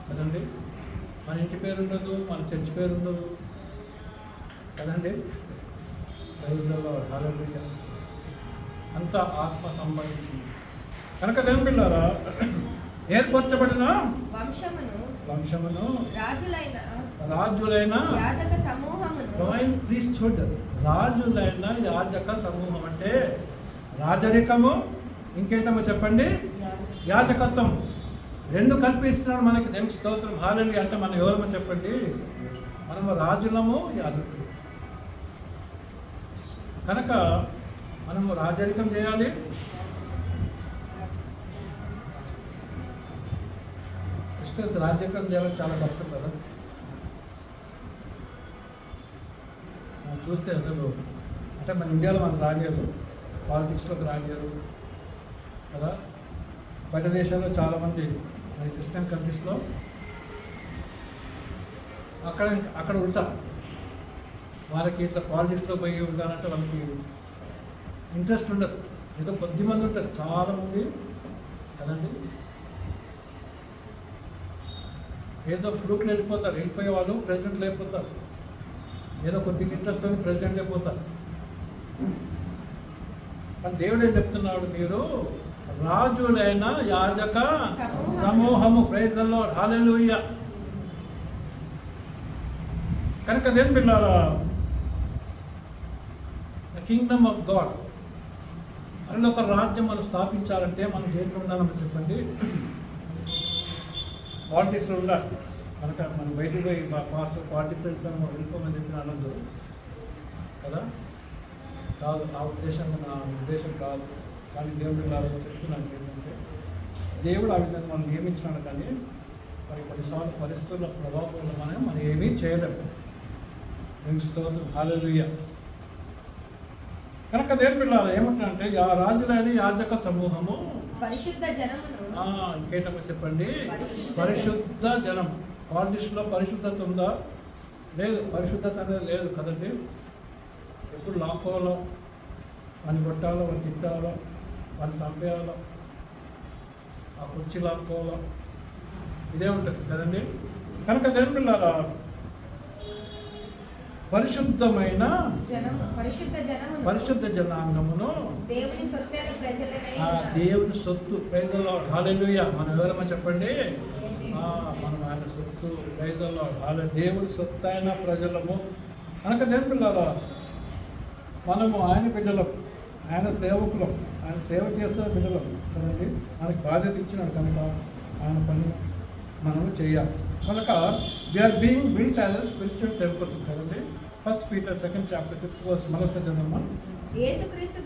కదండి. మన ఇంటి పేరు ఉండదు, మన చర్చి పేరు ఉండదు కదండి. హల్లెలూయా. అంతా ఆత్మ సంబంధించింది. కనుక దేవుని పిల్లారా, ఏర్పరచబడిన వంశమును రాజులైన యాజక సమూహమును. Royal priesthood. రాజులైన యాజక సమూహం అంటే రాజరికము, ఇంకేంటమ్మో చెప్పండి? యాజకత్వం. రెండు కల్పిస్తున్నాడు మనకి. దేవుని స్తోత్రం, హల్లెలూయా. అంటే మనం ఎవరమో చెప్పండి? మనము రాజులము, యాజకులు. కనుక మనము రాజరికం చేయాలి, క్రిస్టియన్స్ రాజరికం చేయాలి. చాలా కష్టం కదా. చూస్తే అసలు అంటే మన ఇండియాలో మనం రానియరు, పాలిటిక్స్లోకి రానియరు కదా. బయట దేశాల్లో చాలామంది మన క్రిస్టియన్ కంట్రీస్లో అక్కడ ఉంటారు. వాళ్ళకి ఇట్లా పాలిటిక్స్లో పోయి ఉంటారంటే వాళ్ళకి ఇంట్రెస్ట్ ఉండదు. ఏదో కొద్దిమంది ఉంటారు, చాలామంది కదండి. ఏదో ఫ్లూక్లు వెళ్ళిపోతారు, వెళ్ళిపోయే వాళ్ళు ప్రెసిడెంట్లు అయిపోతారు. ఏదో కొద్దిగా ఇంట్రెస్ట్ అని ప్రెసిడెంట్ అయిపోతారు. కానీ దేవుడు ఏం చెప్తున్నాడు? మీరు రాజులైన యాజక సమూహము. Praise the lord, hallelujah. కనుక దేవుని పిల్లారా, ద కింగ్డమ్ ఆఫ్ గాడ్ అని ఒక రాజ్యం మనం స్థాపించాలంటే మనం దేంట్లో ఉండాలని చెప్పండి? పాలిటిక్స్లో ఉండాలి. కనుక మనం బయటికి పోయి పాలిటిక్స్ వెళ్ళిపోమని చెప్పిన అనొద్దు కదా. కాదు, ఆ ఉద్దేశం నా ఉద్దేశం కాదు. కానీ దేవుడు ఇలా చెప్తున్నాను ఏంటంటే, దేవుడు ఆ విధంగా మనం నియమించినాడు. కానీ మరి కొన్నిసార్లు పరిస్థితుల ప్రభావం వల్ల మనం ఏమీ చేయలేము. దేవుని స్తోత్రం, హల్లెలూయా. కనుక దేవుని పిల్లలు ఏమంటారంటే, ఆ రాజులైన యాజక సమూహము, పరిశుద్ధ జనమును. ఇంకేటమ్మా చెప్పండి? పరిశుద్ధ జనం. పాలిటిక్స్లో పరిశుద్ధత ఉందా? లేదు. పరిశుద్ధత అనేది లేదు కదండి. ఎప్పుడు లాక్కోవాలో, వాడిని కొట్టాలో, వాడిని తిట్టాలో, వాడిని చంపేయాలో, ఆ కుర్చీ లాక్కోవాలో, ఇదే ఉంటుంది కదండి. కనుక దేవుని పిల్లలారా, పరిశుద్ధమైన పరిశుద్ధ జనాంగమును దేవుని సొత్తైన ప్రజలనై దేవుని సొత్తు. ప్రైజ్ ది లార్డ్, హల్లెలూయా. మనం ఎవరమ్మా చెప్పండి? మనం ఆయన సొత్తు. ప్రైజ్ ది లార్డ్, హల్లెలూయా. దేవుని సొత్తు అయిన ప్రజలము. కనుక దేవుని పిల్లలారా, మనము ఆయన బిడ్డలం, ఆయన సేవకులం, ఆయన సేవ చేసే బిడ్డలం కదండి. మనకి బాధ్యత ఇచ్చినాడు కనుక ఆయన పని మనము చేయాలి. కనుక we are being built as a spiritual temple కదండి. 1 Peter 2nd chapter 5th verse మనసు చదవమ్మా. యేసుక్రీస్తు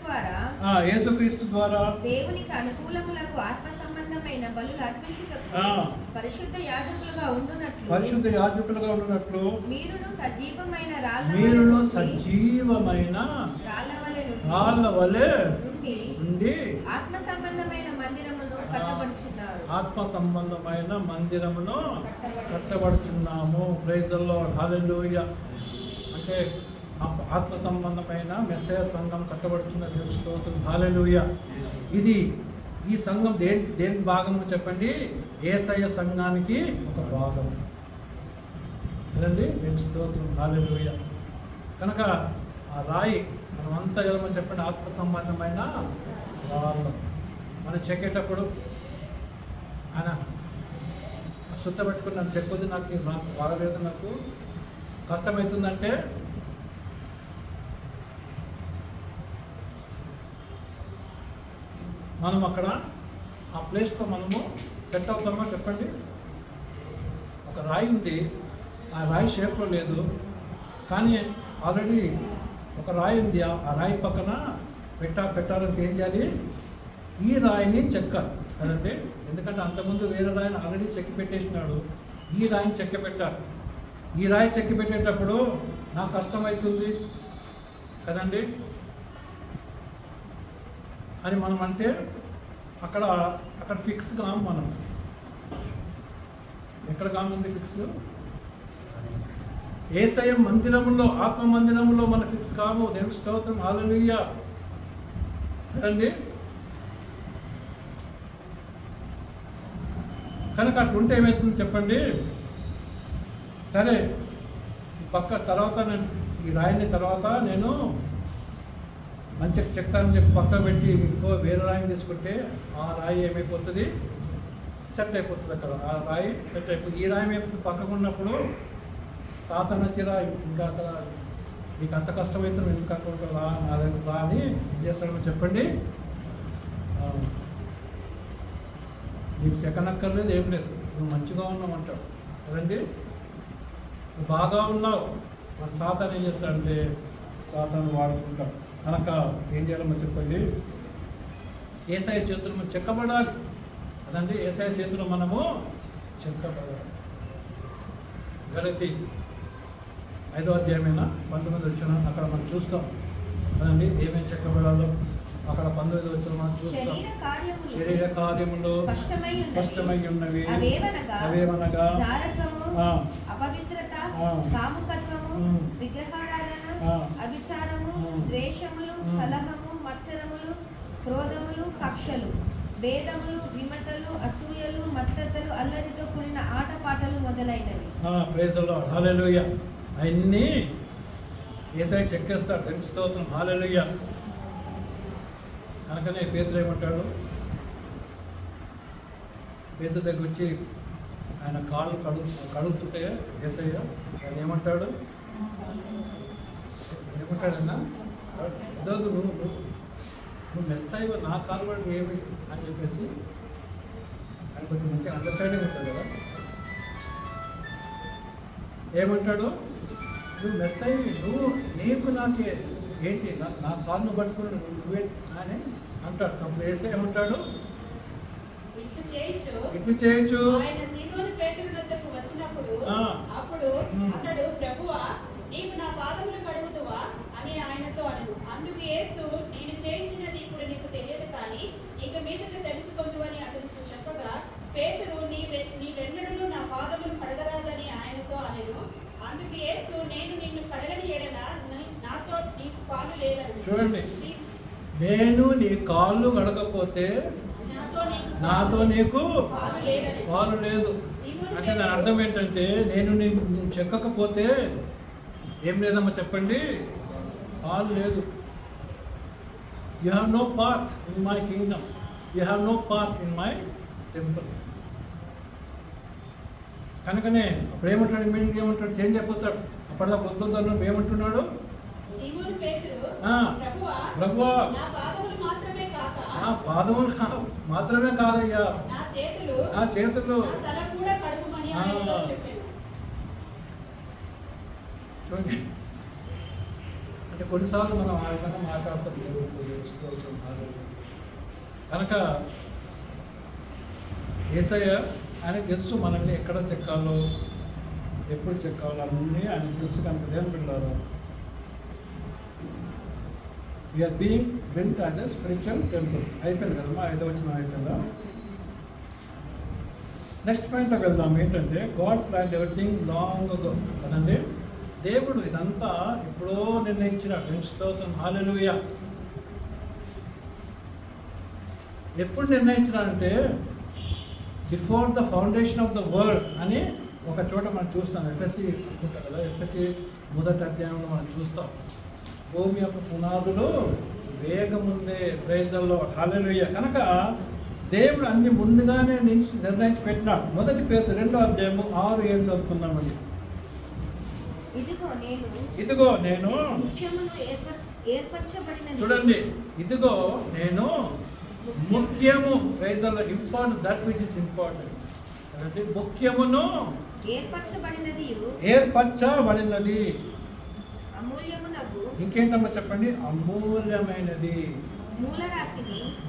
ద్వారా దేవునికి అనుకూలములకు ఆత్మ సంబంధమైన బలులు అర్పించుటకు పరిశుద్ధ యాజకులుగా ఉండునట్లు మీరును సజీవమైన రాళ్ళ వలె ఉండి ఆత్మ సంబంధమైన మందిరమును కట్టబడుచున్నాము. ప్రైజ్ ది లార్డ్, హల్లెలూయా. అంటే ఆత్మ సంబంధమైన మెస్సయ సంఘం కట్టబడుతున్న దేవుని స్తోత్రం, హల్లెలూయా. ఈ సంఘం దేనికి భాగము చెప్పండి? యేసయ్య సంఘానికి ఒక భాగం కదండి. దేవుని స్తోత్రం, హల్లెలూయా. కనుక ఆ రాయి మనమంతా ఏమని చెప్పండి? ఆత్మ సంబంధమైన రాళ్ళు. మనం చెక్కేటప్పుడు ఆయన శుద్ధ పెట్టుకున్నాను, చెక్కొద్ది నాకు బాగలేదు, నాకు కష్టమవుతుందంటే మనం అక్కడ ఆ ప్లేస్లో మనము సెట్ అవుతామా చెప్పండి? ఒక రాయి ఉంది, ఆ రాయి షేప్లో లేదు, కానీ ఆల్రెడీ ఒక రాయి ఉంది. ఆ రాయి పక్కన పెట్టాలంటే ఏం చేయాలి? ఈ రాయిని చెక్కాలి కదండి. ఎందుకంటే అంతకుముందు వేరే రాయిని ఆల్రెడీ చెక్కి పెట్టేసినాడు, ఈ రాయిని చెక్కి పెట్టాలి. ఈ రాయి చెక్కి పెట్టేటప్పుడు నాకు కష్టమవుతుంది కదండి అని మనం అంటే అక్కడ ఫిక్స్ కాము. మనం ఎక్కడ కాముంది ఫిక్స్? యేసయ్య మందిరములో, ఆత్మ మందిరములో మన ఫిక్స్ కాము. దేవుని స్తోత్రం, హల్లెలూయా కదండి. కనుక అట్లుంటే ఏమవుతుంది చెప్పండి? సరే, పక్క తర్వాత నేను ఈ రాయిని తర్వాత నేను మంచిగా చెప్తానని చెప్పి పక్క పెట్టి ఇంకో వేరే రాయిని తీసుకుంటే ఆ రాయి ఏమైపోతుంది? సెట్ అయిపోతుంది. అక్కడ ఆ రాయి సెట్ అయిపోతుంది. ఈ రాయి ఏమైపోతుంది? పక్కకు ఉన్నప్పుడు సాతాను వచ్చి రా, ఇంకా అక్కడ నీకు అంత కష్టమవుతుంది, ఎందుకు అక్కడ రా, నా దగ్గర రా అని ఏం చేస్తాడో చెప్పండి? నీకు చెక్కనక్కర్లేదు, ఏం లేదు, నువ్వు మంచిగా ఉన్నావు అంటావు కదండి. నువ్వు బాగా ఉన్నావు, మన సాతాను ఏం చేస్తాడంటే సాతాను వాడుకుంటాడు. కనుక ఏం చేయాలో చెప్పండి? యేసయ్య చేతులు మనం చెక్కబడాలి కదండి. యేసయ్య చేతులు మనము చెక్కబడాలి. గలతీ 5వ అధ్యాయమైన 19 వచ్చిన అక్కడ మనం చూస్తాం కదండి ఏమేమి చెక్కబడాలో. అక్కడ 19 వచ్చిన మనం చూస్తాం. శరీర కార్యములు స్పష్టమై ఉన్నవి అవేమనగా అపవిత్రత, కాముకత్వము, విగ్రహారాధన, అవిచారము, ద్వేషములు, కలహము, మత్సరములు, క్రోధములు, కక్షలు, భేదములు, విమతలు, అసూయలు, మత్తతలు, అల్లరితో కూడిన ఆటపాటలు మొదలైనవి. ప్రైజ్ ది లార్డ్, హల్లెలూయా. అన్నీ యేసయ్య చెక్కేస్తాడు. దేవుని స్తోత్రం, హల్లెలూయా. కనుకనే పేతురు ఏమంటాడు? పేతురు దగ్గర వచ్చి ఆయన కాళ్ళు కడుగుతుంటే యేసయ్య ఆయన ఏమంటాడన్నా? నువ్వు మెస్సయ్య, నా కాలు పడి ఏమి అని చెప్పేసి ఆయన కొంచెం మంచిగా అండర్స్టాండింగ్ ఉంటుంది కదా. ఏమంటాడు? నువ్వు మెస్సయ్య, నీకు నాకే ఏంటి, నా కాలును పట్టుకుని నువ్వే అని అంటాడు. అప్పుడు యేసయ్య ఏమంటాడు? ఇట్లు చేయొచ్చు. ఆయన సీమోను పేతురు వద్దకు వచ్చినప్పుడు అప్పుడు అతడు, ప్రభువా, నీవు నా పాదములు కడుగుదువా అని ఆయనతో అనెను. అందుకు యేసు, నేను చేసినది ఇప్పుడు నీకు తెలియదు, కానీ ఇక మీదట తెలుసుకొందు అని అతనికి చెప్పగా, పేతురు, నీవెన్నడూ నా పాదములు కడగరాదని ఆయనతో అనెను. అందుకు యేసు, నేను నిన్ను కడగని ఎడల నాతో నీకు పాలు లేదని. చూడండి, నేను నీ కాళ్ళు కడగకపోతే నాతో నీకు పాలు లేదు. అంటే దాని అర్థం ఏంటంటే నేను చెక్కకపోతే ఏం లేదమ్మా చెప్పండి, పాలు లేదు. You have no part in my kingdom, you have no part in my temple. కనుకనే అప్పుడు ఏమంటాడు, ఇమ్మీడియట్గా ఏమంటాడు, చేంజ్ అయిపోతాడు. అప్పటిదా పొద్దున్న ఏమంటున్నాడు, సీమోను పేతురు, ప్రభువా నా పాదములు మాత్రమే కాదయ్యా, నా చేతులు నా తల కూడా కడుగుమని ఆయనతో చెప్పాను. చూడండి, అంటే కొన్నిసార్లు మనం ఆ విధంగా మాట్లాడతాం. కనుక యేసయ్య ఆయనకు తెలుసు మనల్ని ఎక్కడ చెక్కాలో ఎప్పుడు చెక్కాలో అన్నీ ఆయన తెలుసు. కనుక దేవుని పిల్లలు we are being built as a spiritual temple. అయిపోయింది కదమ్మా, 5వ వచనం అయిపోయిందా? నెక్స్ట్ పాయింట్లోకి వెళ్దాం. ఏంటంటే God plan everything long ago కదండి. దేవుడు ఇదంతా ఎప్పుడో నిర్ణయించినాడు. స్తోత్రం, హల్లెలూయా. ఎప్పుడు నిర్ణయించినాడంటే before the foundation of the world అని ఒక చోట మనం చూస్తాం. ఎఫ్ఎస్సి అనుకుంటాం కదా, ఎఫ్ఎస్సి 1వ అధ్యాయంలో మనం చూస్తాం. భూమి యొక్క పునాదులు వేగముందే ప్రైజల్లో హల్లెలూయా. కనుక దేవుడు అన్ని ముందుగానే నిర్ణయించి పెట్టినాడు. 1 పేతురు 2వ అధ్యాయము 6-7 చదువుకుందామండి. ఇదిగో నేను చూడండి, ఇదిగో నేను ముఖ్యము ప్రైజల్లో important, that which is important. ముఖ్యమును ఏర్పరచబడినది. ఇంకేంటమ్మా చెప్పండి, అమూల్యమైనది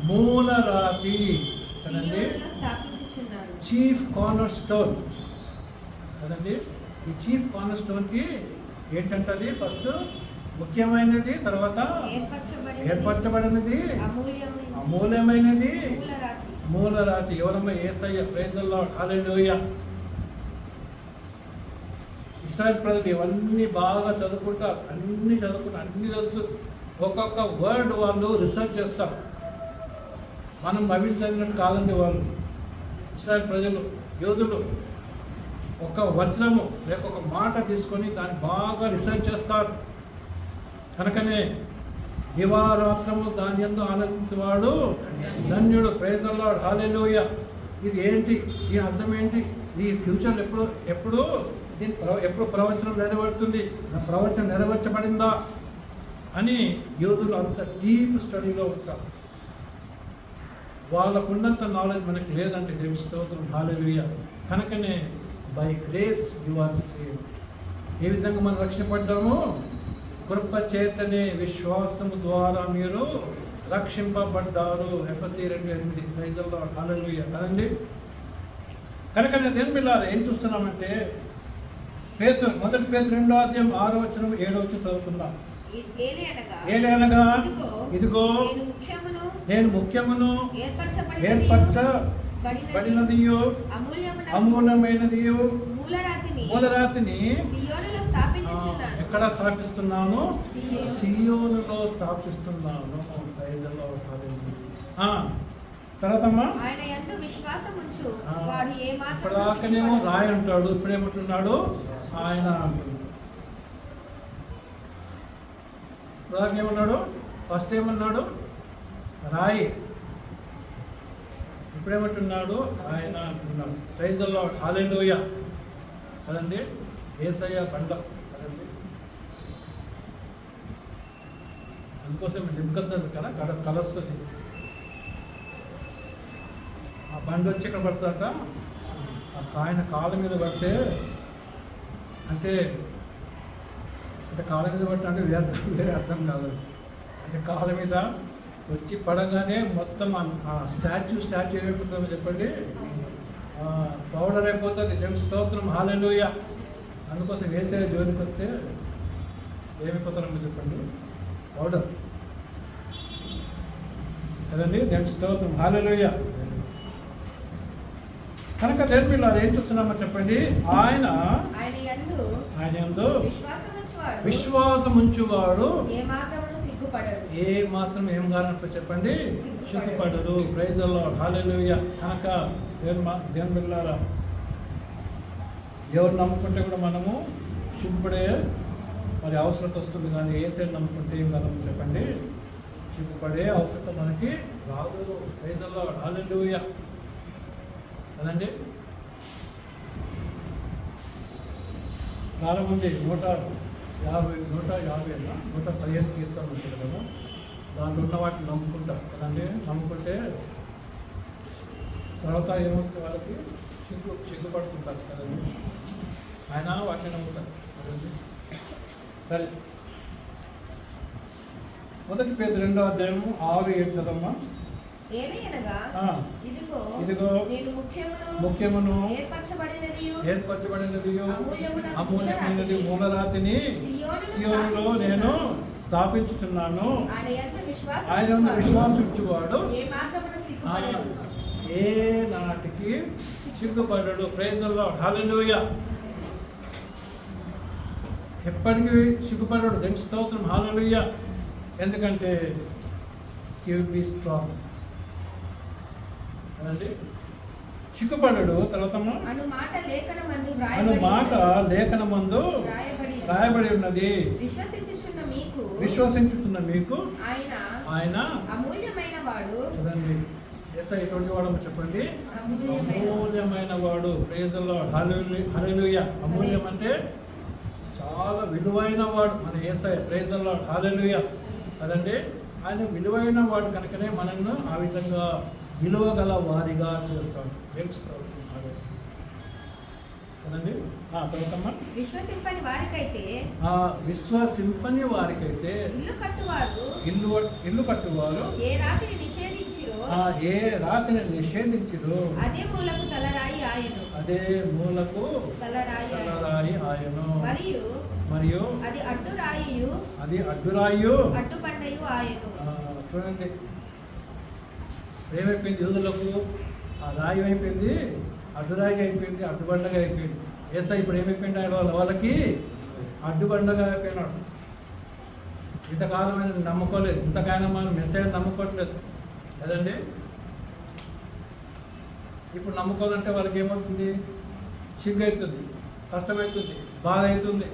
మూలరాతి కదండి, చీఫ్ కార్నర్ స్టోన్ కదండి. ఈ చీఫ్ కార్నర్ స్టోన్కి ఏంటంటది, ఫస్ట్ ముఖ్యమైనది, తర్వాత ఏర్పరచబడినది, అమూల్యమైనది, మూలరాతి. ఎవరమ్మా? Yesayya. Praise the lord, hallelujah. ఇశ్రాయేల్ ప్రజలు ఇవన్నీ బాగా చదువుకుంటారు, అన్నీ తెలుసు. ఒక్కొక్క వర్డ్ వాళ్ళు రీసెర్చ్ చేస్తారు. మనం బైబిల్ చదివినట్టు కాదండి వాళ్ళు. ఇశ్రాయేల్ ప్రజలు, యోధులు ఒక వచనము లేక ఒక మాట తీసుకొని దాన్ని బాగా రీసెర్చ్ చేస్తారు. కనుకనే దివారాత్రము దాని యందు ఆనందించేవాడు ధన్యుడు. ప్రైజ్ ది లార్డ్, హల్లెలూయా. ఇది ఏంటి, ఈ అర్థం ఏంటి, ఈ ఫ్యూచర్ ఎప్పుడు ప్రవచనం నెరవేరుతుంది, నా ప్రవచనం నెరవేర్చబడిందా అని యోధులు అంత డీప్ స్టడీలో ఉంటారు. వాళ్ళకున్నంత నాలెడ్జ్ మనకు లేదంటే దేవుని స్తోత్రం, హల్లెలూయా. కనుకనే by grace you are saved. ఏ విధంగా మనం రక్షింపడ్డామో, కృప చేతనే విశ్వాసము ద్వారా మీరు రక్షింపబడ్డారు. ఎఫెసీ 2:8. ప్రైజ్ ది లార్డ్, హల్లెలూయా కదండి. కనుక దేవుని పిల్లలు ఏం చూస్తున్నామంటే, 1 పేతురు 2వ అధ్యాయం 6వ వచనం 7వ వచనం చదువుకుందాం. ఏలనగా ఇదిగో నేను ముఖ్యమును ఏర్పరచబడినదియు అమూల్యమైనదియు మూలరాతిని ఎక్కడ స్థాపిస్తున్నాను? సియోనులో స్థాపిస్తున్నాను. తర్వాతమ్మా ఇప్పటిదాకానేమో రాయి అంటాడు, ఇప్పుడేమంటున్నాడు ఆయన అంటున్నాడు. ఇప్పటిదాకా ఏమన్నాడు? ఫస్ట్ ఏమన్నాడు? రాయి. ఇప్పుడేమంటున్నాడు? ఆయన అంటున్నాడు. ప్రైజ్ ది లార్డ్, హల్లెలూయా కదండి. యేసయ్య బండ కదండి. అందుకోసం నిమ్మకద్దు కదా కలొస్తుంది. ఆ బండి వచ్చి ఇక్కడ పడుతుందట. ఆయన కాళ్ళ మీద పడితే అంటే కాళ్ళ మీద పట్ట అంటే వేరే అర్థం కాదు. అంటే కాళ్ళ మీద వచ్చి పడగానే మొత్తం ఆ స్టాచ్యూ ఏమైపోతుందో చెప్పండి, పౌడర్ అయిపోతుంది. దేవుని స్తోత్రం, హల్లెలూయా. అందుకోసం వేసే జోలికి వస్తే ఏమైపోతారమ్మా చెప్పండి, పౌడర్ కదండి. దేవుని స్తోత్రం, హల్లెలూయా. కనుక దేవుని పిల్లలు ఏం చూస్తున్నామో చెప్పండి, ఆయన యందు విశ్వాసం ఉంచువాడు ఏ మాత్రం ఏం కారణం చెప్పండి, సిగ్గుపడరు. Praise the lord, hallelujah. కనుక దేవుని పిల్లలారా ఎవరు నమ్ముకుంటే కూడా మనము సిగ్గుపడే మరి అవసరం వస్తుంది, కానీ యేసుని నమ్ముకుంటే ఏం కదా చెప్పండి, సిగ్గుపడే అవసరం మనకి రాదు. ప్రైజ్లో హల్లెలూయా కదండి. చాలామంది 115 కీర్తనలు ఉంటాయి కదా, దాంట్లో ఉన్న వాటిని నమ్ముకుంటారు కదండి. నమ్ముకుంటే తర్వాత ఏమవుతుంది, వాళ్ళకి సిగ్గుపడుతుంటారు కదండి. ఆయన వాటిని నమ్ముతారు కదండి. సరే, 1 పేతురు 2వ అధ్యాయము 6-7 చదవమ్మా. ఏలయనగా ఇదిగో నేను ముఖ్యమును ఏర్పరచబడినదియు అమూల్యమైనది మూలరాతిని సియోనులో నేను స్థాపించుచున్నాను. ఆయన విశ్వాసించువాడు ఏ నాటికి సిగ్గుపడడు. ప్రైజ్ ది లార్డ్, హల్లెలూయా. ఎప్పటికీ సిగ్గుపడడు. దేవుని స్తోత్రం, హల్లెలూయా. ఎందుకంటే హి విల్ బి స్ట్రాంగ్ అనండి. సిగ్గుపడడు. తర్వాత అను మాట లేఖనమందు రాయబడి ఉన్నది, విశ్వసించుతున్న మీకు ఆయన అమూల్యమైన వాడు. చూడండి, ఎటువంటి వాడు చెప్పండి, అమూల్యమైన వాడు. ప్రైజ్ ది లార్డ్, హల్లెలూయా. అమూల్యం అంటే చాలా విలువైన వాడు మన యేసయ్య. ప్రైజ్ ది లార్డ్, హల్లెలూయా కదండి. ఆయన విలువైన వాడు కనుకనే మనల్ని ఆ విధంగా విలువ గల వారిగా చేస్తాడు. కదండి. విశ్వసింపని వారికైతే ఇల్లు కట్టువారు ఏ రాతిని నిషేధించిరో అదే మూలకు తలరాయి ఆయను. మరియు అది అడ్డురాయు అడ్డుబండయు ఆయను. చూడండి, ఏమైపోయింది యూదులకు, ఆ రాయి అయిపోయింది, అడ్డురాయిగా అయిపోయింది, అడ్డుబండగా అయిపోయింది. యేసయ్య ఇప్పుడు ఏమైపోయింది, వాళ్ళకి అడ్డుబండగా అయిపోయినాడు. ఇంతకాలం ఆయన నమ్ముకోలేదు, ఇంతకాలం మనం మెసేజ్ నమ్ముకోవట్లేదు కదండి. ఇప్పుడు నమ్ముకోవాలంటే వాళ్ళకి ఏమవుతుంది, సిగ్గు అవుతుంది, కష్టమవుతుంది, బాధ అవుతుంది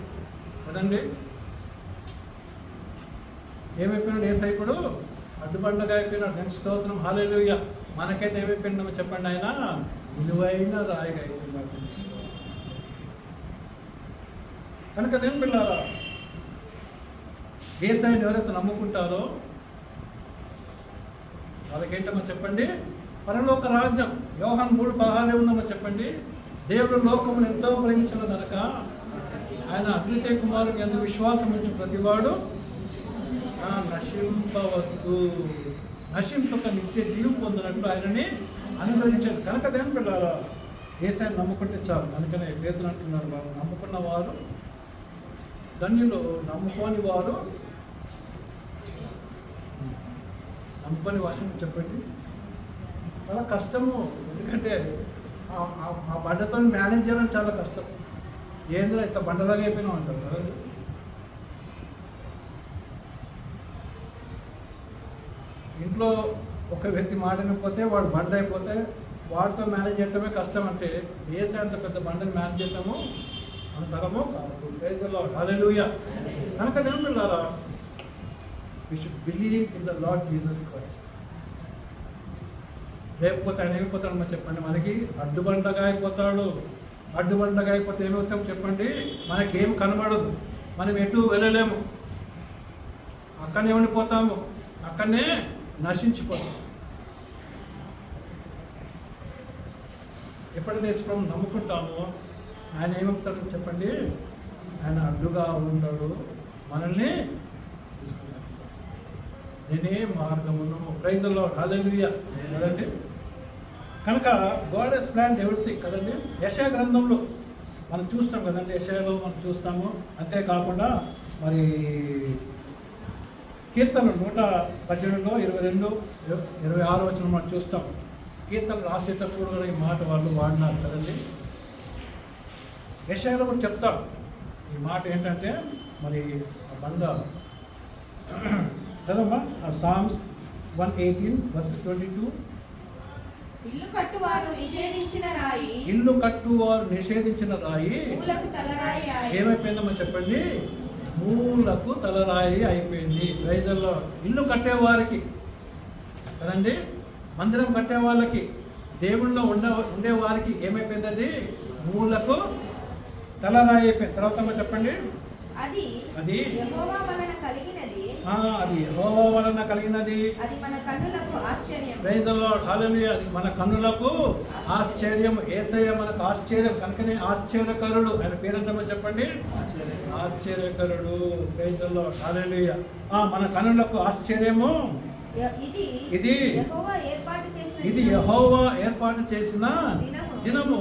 కదండి. ఏమైపోయినాడు యేసయ్య ఇప్పుడు, అడ్డుబండగా అయిపోయినాడు. నేను స్తోత్రం, హల్లెలూయా. మనకైతే ఏమైపోయినామో చెప్పండి, ఆయన విలువైన రాయిగా అయిపోయినాడు. కనుక నేను పిల్లారా, యేసయ్యని ఎవరైతే నమ్ముకుంటారో వాళ్ళకేంటమ్మో చెప్పండి, పరలోక రాజ్యం. యోహాను 3:16 ఉందమ్మో చెప్పండి. దేవుడు లోకమును ఎంతో ప్రేమించిన కనుక ఆయన అద్వితీయ కుమారుని యందు విశ్వాసం ఉంచిన ప్రతివాడు నశింపవద్దు, నశింపక నిత్య జీవం పొందినట్లు ఆయనని అనుగ్రహించాడు. కనుక దేని పిల్లారా, యేసయ్యని నమ్ముకుంటే చాలు. అందుకనే పేతురు అంటున్నారు, వాళ్ళు నమ్ముకున్న వారు ధన్యులు, నమ్ముకోని వారు నమ్ముకొని వాటిని చెప్పండి చాలా కష్టము. ఎందుకంటే ఆ బండతో మేనేజ్ చేయడం చాలా కష్టం. ఏందో ఇంత బండలాగా అయిపోయినాం అంటారు కదండి. ఇంట్లో ఒక వ్యక్తి మాట్లాడకపోతే వాడు బండ అయిపోతే వాడితో మేనేజ్ చేయడమే కష్టం. అంటే యేసయ్య అంత పెద్ద బండని మేనేజ్ చేయటము అంతరము కాదు. Praise the lord, hallelujah. కనుక నేను పిల్లారా, we should believe in the Lord Jesus Christ. లేకపోతే ఆయన ఏమైపోతాడు చెప్పండి, మనకి అడ్డుబండగా అయిపోతాడు. అడ్డుబండగా అయిపోతే ఏమవుతాం చెప్పండి, మనకేం కనబడదు, మనం ఎటు వెళ్ళలేము, అక్కడనే ఉండిపోతాము, అక్కడనే నశించిపోతాం. ఎప్పుడైతే యేసుప్రభు నమ్ముకుంటామో ఆయన ఏమవుతాడని చెప్పండి, ఆయన అడ్డుగా ఉండడు, మనల్ని నేనే మార్గమును. ప్రైజ్ ది లార్డ్, హల్లెలూయా కదండి. కనుక గాడ్ హస్ ప్లాన్డ్ ఎవ్రీథింగ్ కదండి. యెషయా గ్రంథంలో మనం చూస్తాం కదండి, యెషయాలో మనం చూస్తాము. అంతేకాకుండా మరి కీర్తనలు 118లో 22-26 వచనం మనం చూస్తాం. కీర్తనలు రాసేటప్పుడు కూడా ఈ మాట వాళ్ళు వాడినారు కదండి. యెషయాలో కూడా చెప్తాడు ఈ మాట ఏంటంటే, మరి బండ చదవమ్మా, Psalms 118 verses 22. ఇల్లు కట్టువారు నిషేధించిన రాయి ఇల్లు కట్టువారు నిషేధించిన రాయి మూలకు తలరాయి ఆయెను. ఏమైపోయిందమ్మా చెప్పండి? మూలకు తలరాయి అయిపోయింది. రైతుల్లో ఇల్లు కట్టేవారికి కదండి, మందిరం కట్టే వాళ్ళకి, దేవుళ్ళలో ఉండేవారికి ఏమైపోయింది? అది మూలకు తలరాయి అయిపోయింది. తర్వాత చెప్పండి. అది అది యెహోవా వలన కలిగినది. అది యెహోవా వలన కలిగినది. అది మన కన్నులకు ఆశ్చర్యం. ప్రైజ్ ది లార్డ్, హల్లెలూయా. అది మన కన్నులకు ఆశ్చర్యం. యేసయ్య మనకు ఆశ్చర్యం కనుకనే ఆశ్చర్యకరుడు. ఆయన పేరంటమో చెప్పండి. ఆశ్చర్యకరుడు. ప్రైజ్ ది లార్డ్, హల్లెలూయా. మన కన్నులకు ఆశ్చర్యము. ఇది యెహోవా ఏర్పాటు చేసిన దినము.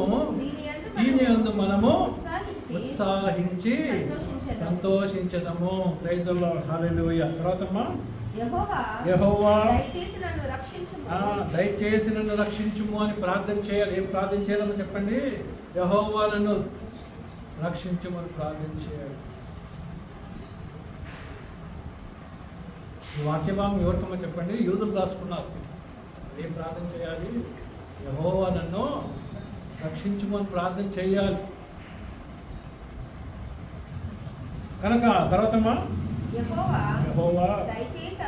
దీని యందు మనము ఉత్సాహించి సంతోషించదము. ప్రైజ్ ది లార్డ్, హల్లెలూయా. తర్వాతమ్మా, యెహోవా దయచేసి నన్ను రక్షించుము అని ప్రార్థన చేయాలి. ఏం ప్రార్థన చేయాలని చెప్పండి? యెహోవా నన్ను రక్షించుమని ప్రార్థన చేయాలి. ఈ వాక్యభాగం ఎవరికమ్మా చెప్పండి? యూదులు రాసుకున్నారు. ఏం ప్రార్థన చేయాలి? యెహోవా నన్ను రక్షించుమని ప్రార్థన చేయాలి కనుక. తర్వాతమ్మా, యెహోవా దయచేసి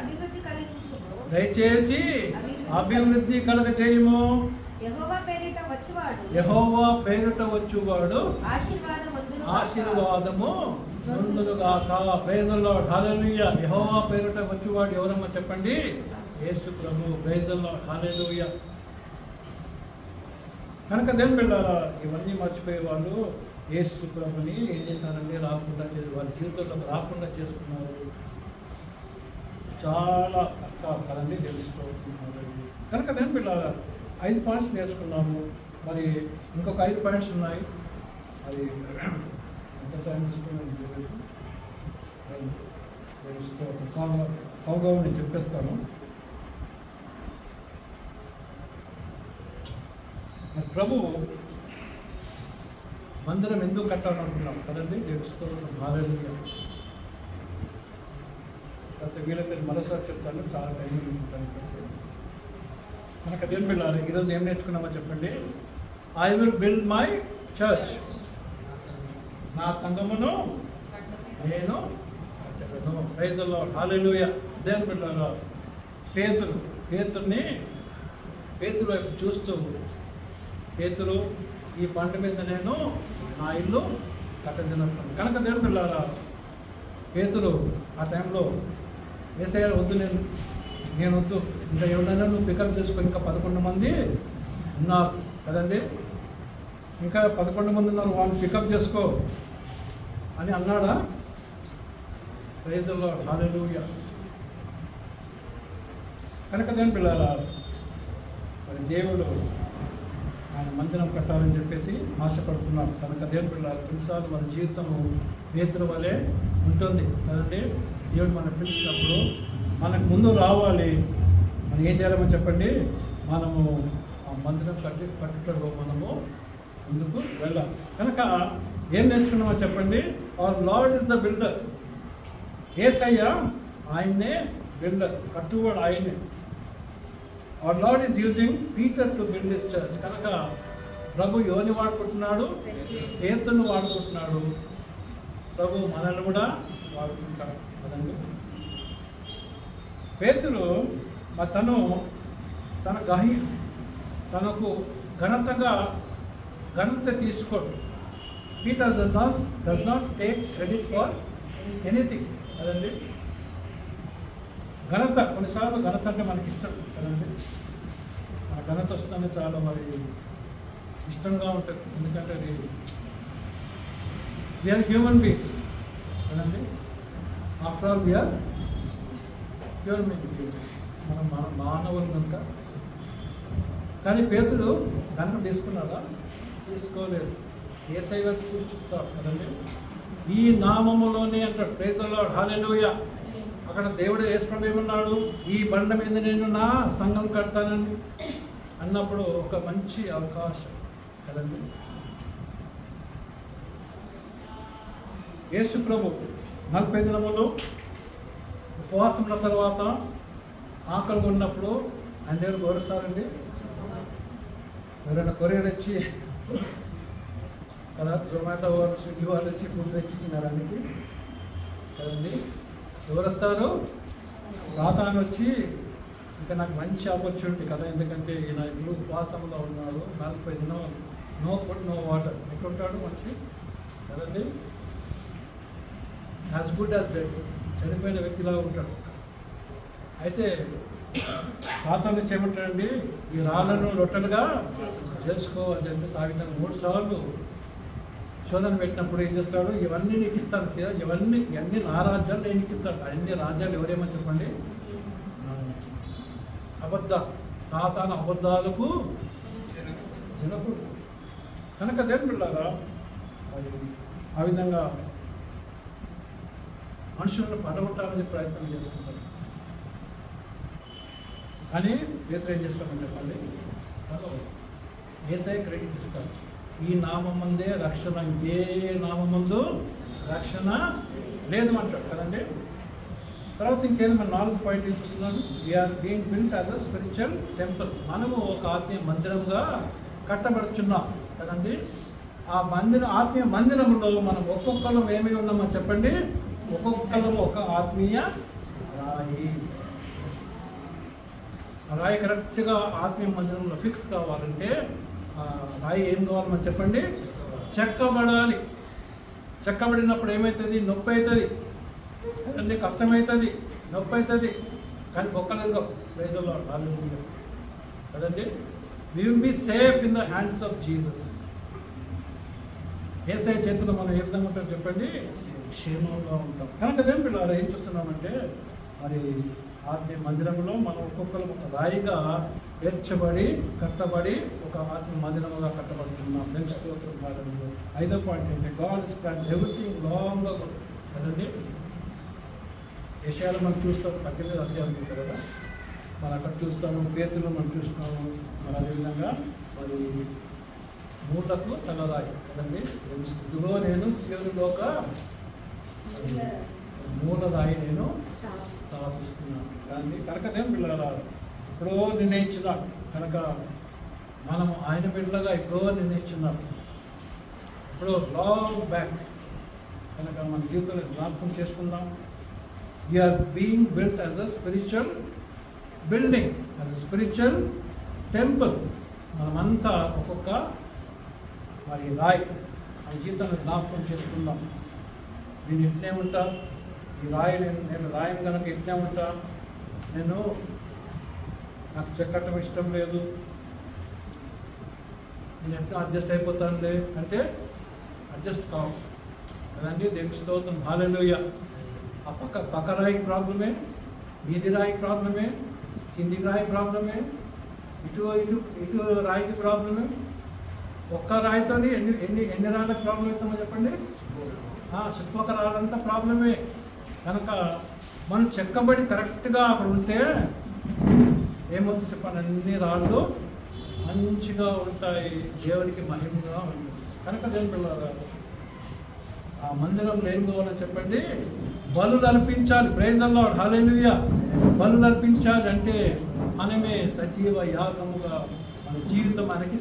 అభివృద్ధి కలగజేయము. యెహోవా పేరిట వచ్చువాడు ఆశీర్వాదము నొందునుగాక. ప్రైజ్ ది లార్డ్, హల్లెలూయా. యెహోవా పేరిట వచ్చువాడు ఎవరమ్మా చెప్పండి? యేసు ప్రభు. Praise the lord, hallelujah. కనుక దేవుని బిడ్డలారా, ఇవన్నీ మర్చిపోయే వాళ్ళు యేసు ప్రభుని ఏం చేస్తున్నారంటే రాకుండా వాళ్ళ జీవితంలో రాకుండా చేసుకున్నారు. చాలా కష్టాలు కదండి తెలుసుకోతున్నారు. కనుక దేవుని బిడ్డలారా, 5 పాయింట్స్ నేర్చుకున్నాము. మరి ఇంకొక 5 పాయింట్స్ ఉన్నాయి. అది ఎంత టైం తీసుకున్నాను నేను చెప్పేస్తాను. ప్రభు మందిరం ఎందుకు కట్టాలనుకున్నాం కదండి? తెలుసుకోవడం హల్లెలూయా. గత వీళ్ళకి మరోసారి చెప్తాను, చాలా టైం ఉంటాను. మనకు అదేం వెళ్ళాలి? ఈరోజు ఏం నేర్చుకున్నామో చెప్పండి. I will build my church. నా సంఘమును నేను కట్టెదను. ప్రైజ్ ది లార్డ్, హల్లెలూయా. దేవుని బిడ్డలారా, పేతురు వైపు చూస్తూ, పేతురు ఈ పంట మీద నేను నా ఇల్లు కట్టదినట్టు. కనుక దేవుని బిడ్డలారా, పేతురు ఆ టైంలో యేసయ్య వద్దు, నేను వద్దు, ఇంకా ఎవరైనా నువ్వు పికప్ చేసుకొని, ఇంకా 11 మంది ఉన్నారు కదండి, ఇంకా 11 మంది ఉన్నారు, వాళ్ళని పికప్ చేసుకో అని అన్నాడా? Praise the lord, hallelujah. కనుక దేవుని బిడ్డలారా, మరి దేవుడు ఆయన మందిరం కట్టాలని చెప్పేసి ఆశపడుతున్నాడు. కనుక దేవుని బిడ్డలారా, కొన్నిసార్లు మన జీవితము పేతురు వలె ఉంటుంది కదండి. దేవుడు మనం పిలిచినప్పుడు మనకు ముందు రావాలి. మనం ఏం చేయాలని చెప్పండి? మనము ఆ మందిరం కట్టుటలో మనము ముందుకు వెళ్ళాలి. కనుక ఏం నేర్చుకున్నామో చెప్పండి? Our lord is the builder. Yesayya ఆయన్నే బిల్డర్, కట్టువాడు ఆయనే. Our lord is using Peter to build this church. కనుక ప్రభు యోని వాడుకుంటున్నాడు, పేతురును వాడుకుంటున్నాడు, ప్రభు మనల్ని కూడా వాడుకుంటాడు కదండి. పేతురు తనకు ఘనత తీసుకోడు. Peter does not take credit for anything కదండి. ఘనత, కొన్నిసార్లు ఘనత అంటే మనకి ఇష్టం కదండి. ఆ ఘనత వస్తుందని చాలా మరి ఇష్టంగా ఉంటుంది. ఎందుకంటే అది వీఆర్ హ్యూమన్ బీయింగ్స్ కదండి. After all we are human beings, మనం మానవులు కనుక. కానీ పేతురు ఘనత తీసుకున్నాడా? తీసుకోలేదు. యేసయ్య వైపు సూచిస్తాడు కదండి. ఈ నామములోనే అంటాడు. ప్రైజ్ ది లార్డ్, హల్లెలూయా. అక్కడ దేవుడు యేసు ఏమన్నాడు? ఈ బండ మీద నేను నా సంఘం కడతానని అన్నప్పుడు ఒక మంచి అవకాశం కదండి. యేసు ప్రభు 40 దినములు ఉపవాసముల తర్వాత ఆకలిగా ఉన్నప్పుడు ఆయన దగ్గర గౌరవిస్తారండి. ఎవరైనా కొరియర్ వచ్చి కదా, జొమాటో వాళ్ళు, స్విగ్గీ వాళ్ళు వచ్చి ఫుడ్ తెచ్చి తినడానికి కదండి. ఎవరు వస్తారు? సాతాను వచ్చి, ఇంకా నాకు మంచి ఆపర్చునిటీ కదా, ఎందుకంటే ఈయన ఇప్పుడు ఉపవాసంలో ఉన్నాడు, 40 దినం నో ఫుడ్ నో వాటర్, ఎట్లుంటాడు మంచి కదండి. యాజ్ గుడ్ యాజ్ డెడ్, చనిపోయిన వ్యక్తిలాగా ఉంటాడు. అయితే సాతాను చేయమంటాడండి, ఈ రాళ్ళను రొట్టెలుగా చేసుకో అని చెప్పి సాగితాను 3 సార్లు శోధన పెట్టినప్పుడు ఏం చేస్తాడు? ఇవన్నీ నీకు ఇస్తాను కదా, ఇవన్నీ నా రాజ్యాలు నేను నీకు ఇస్తాడు. అన్ని రాజ్యాలు ఎవరేమని చెప్పండి? సాతాను అబద్ధాలకు జనకుడు కనుక దేవుని బిడ్డలారా, అది ఆ విధంగా మనుషులను పడగొట్టాలని ప్రయత్నం చేసుకుంటారు. కానీ పేతురు ఏం చేస్తామని చెప్పండి? యేసయ్య క్రెడిట్ ఇస్తారు. ఈ నామందే రక్షణ, ఇంకే నామందు రక్షణ లేదు అంటాడు కదండి. తర్వాత ఇంకేదో మన 4వ పాయింట్ ఏం చూస్తున్నాను? We are being built as a spiritual temple. మనము ఒక ఆత్మీయ మందిరంగా కట్టబడుచున్నాం కదండి. ఆ ఆత్మీయ మందిరంలో మనం ఒక్కొక్కరు ఏమై ఉన్నామో చెప్పండి? ఒక్కొక్కరు ఒక ఆత్మీయ రాయి. రాయి కరెక్ట్గా ఆత్మీయ మందిరంలో ఫిక్స్ కావాలంటే రాయి ఏం కావాలని చెప్పండి? చెక్కబడాలి. చెక్కబడినప్పుడు ఏమవుతుంది? నొప్పి అవుతుంది కదండి, కష్టమవుతుంది, నొప్పి అవుతుంది, కానీ బొక్కలేదు ప్రైజ్లో హల్లెలూయా కదండి. We will be safe in the hands of Jesus. Yesayya చేతుల్లో మనం ఏ విధంగా ఉంటాం చెప్పండి? క్షేమంగా ఉంటాం. కనుక అదేం పిల్లలు ఏం చూస్తున్నామంటే, మరి ఆత్మీయ మందిరంలో మనం ఒక్కొక్కరు ఒక రాయిగా ఏర్చబడి కట్టబడి ఒక ఆత్మీయ మందిరముగా కట్టబడుతున్నాం. స్తోత్రం. 5వ పాయింట్ ఏంటంటే, God is plan everything long ago కదండి. యెషయాలో మనం చూస్తాం, 18వ అధ్యాయం ఉంటుంది కదా, మనం అక్కడ చూస్తాము. పేతురులో మనం చూస్తున్నాము. మరి అదేవిధంగా మరి మూలకు తలరాయి కదండి. ఇదిగో నేను సీయోనులోక మూలరాయి నేను స్థాపిస్తున్నాను కానీ కనుకదేం పిల్లలా ఎప్పుడో నిర్ణయించున్నాడు. కనుక మనము ఆయన బిడ్డగా ఎప్పుడో నిర్ణయించున్నాడు, ఎప్పుడో లాంగ్ బ్యాక్. కనుక మన జీవితంలో జ్ఞాపకం చేసుకుందాం. We are being built as a spiritual building, as a spiritual temple. మనమంతా ఒక్కొక్క మరి రాయి మన జీవితాన్ని జ్ఞాపకం చేసుకుందాం. నేను ఎట్నే ఉంటా, ఈ రాయి నేను రాయిని కనుక ఎట్నే ఉంటా, నాకు చెక్కటం ఇష్టం లేదు, నేను ఎట్లా అడ్జస్ట్ అయిపోతానులే అంటే అడ్జస్ట్ కావు కదండి. దేవుని స్తోత్రం. హల్లెలూయా. ఆ పక్క రాయికి ప్రాబ్లమే, వీధి రాయికి ప్రాబ్లమే, కింది రాయి ప్రాబ్లమే, ఇటు రాయికి ప్రాబ్లమే. ఒక్క రాయితో ఎన్ని రాళ్ళకి ప్రాబ్లం అవుతామో చెప్పండి? చుట్టుపక్కల రాళ్ళంతా ప్రాబ్లమే. కనుక మనం చెక్కబడి కరెక్ట్గా అక్కడ ఉంటే ఏమవుతుంది చెప్పండి? అన్ని రాళ్ళు మంచిగా ఉంటాయి, దేవునికి మహిమగా ఉంటుంది. కనుక దేవుని పిల్లలు ఆ మందిరంలో ఏం కావాలని చెప్పండి? బలులు అర్పించాలి. Praise the lord. హల్లెలూయా. బలులు అర్పించాలి అంటే మనమే సజీవ యాగముగా మన జీవితం మనకి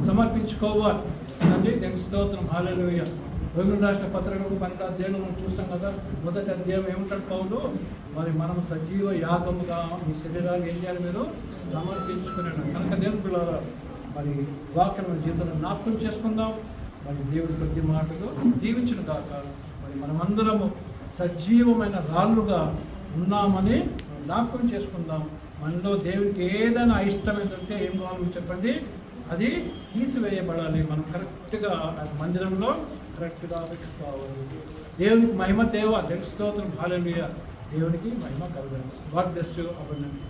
సమర్పించుకోవాలి అండి. దేవుని స్తోత్రం. హల్లెలూయా. రోమిలకు రాసిన పత్రికకు 10వ అధ్యాయంలో మనం చూస్తాం కదా, మొదటి అధ్యాయం ఏమంటాడు పౌలు? మరి మనం సజీవ యాగముగా మీ శరీరాలు ఏం చేయాలి? మీరు సమర్పించుకునేట. కనుక దేవుని పిల్లల మరి వాక్యం మన జీవితంలో జ్ఞాపకం చేసుకుందాం. మరి దేవుడి ప్రతి మాటలు దీవించును కాక మరి మనమందరము సజీవమైన రాళ్ళుగా ఉన్నామని జ్ఞాపకం చేసుకుందాం. మనలో దేవునికి ఏదైనా ఇష్టమైందంటే ఏం కావాలో చెప్పండి? అది తీసివేయబడాలి. మనం కరెక్ట్గా మందిరంలో కరెక్ట్గా పెట్టుకోవాలి. దేవునికి మహిమ దేవ. దేవుని స్తోత్రం. హల్లెలూయా. దేవునికి మహిమ కలగాలి. God bless you abundantly.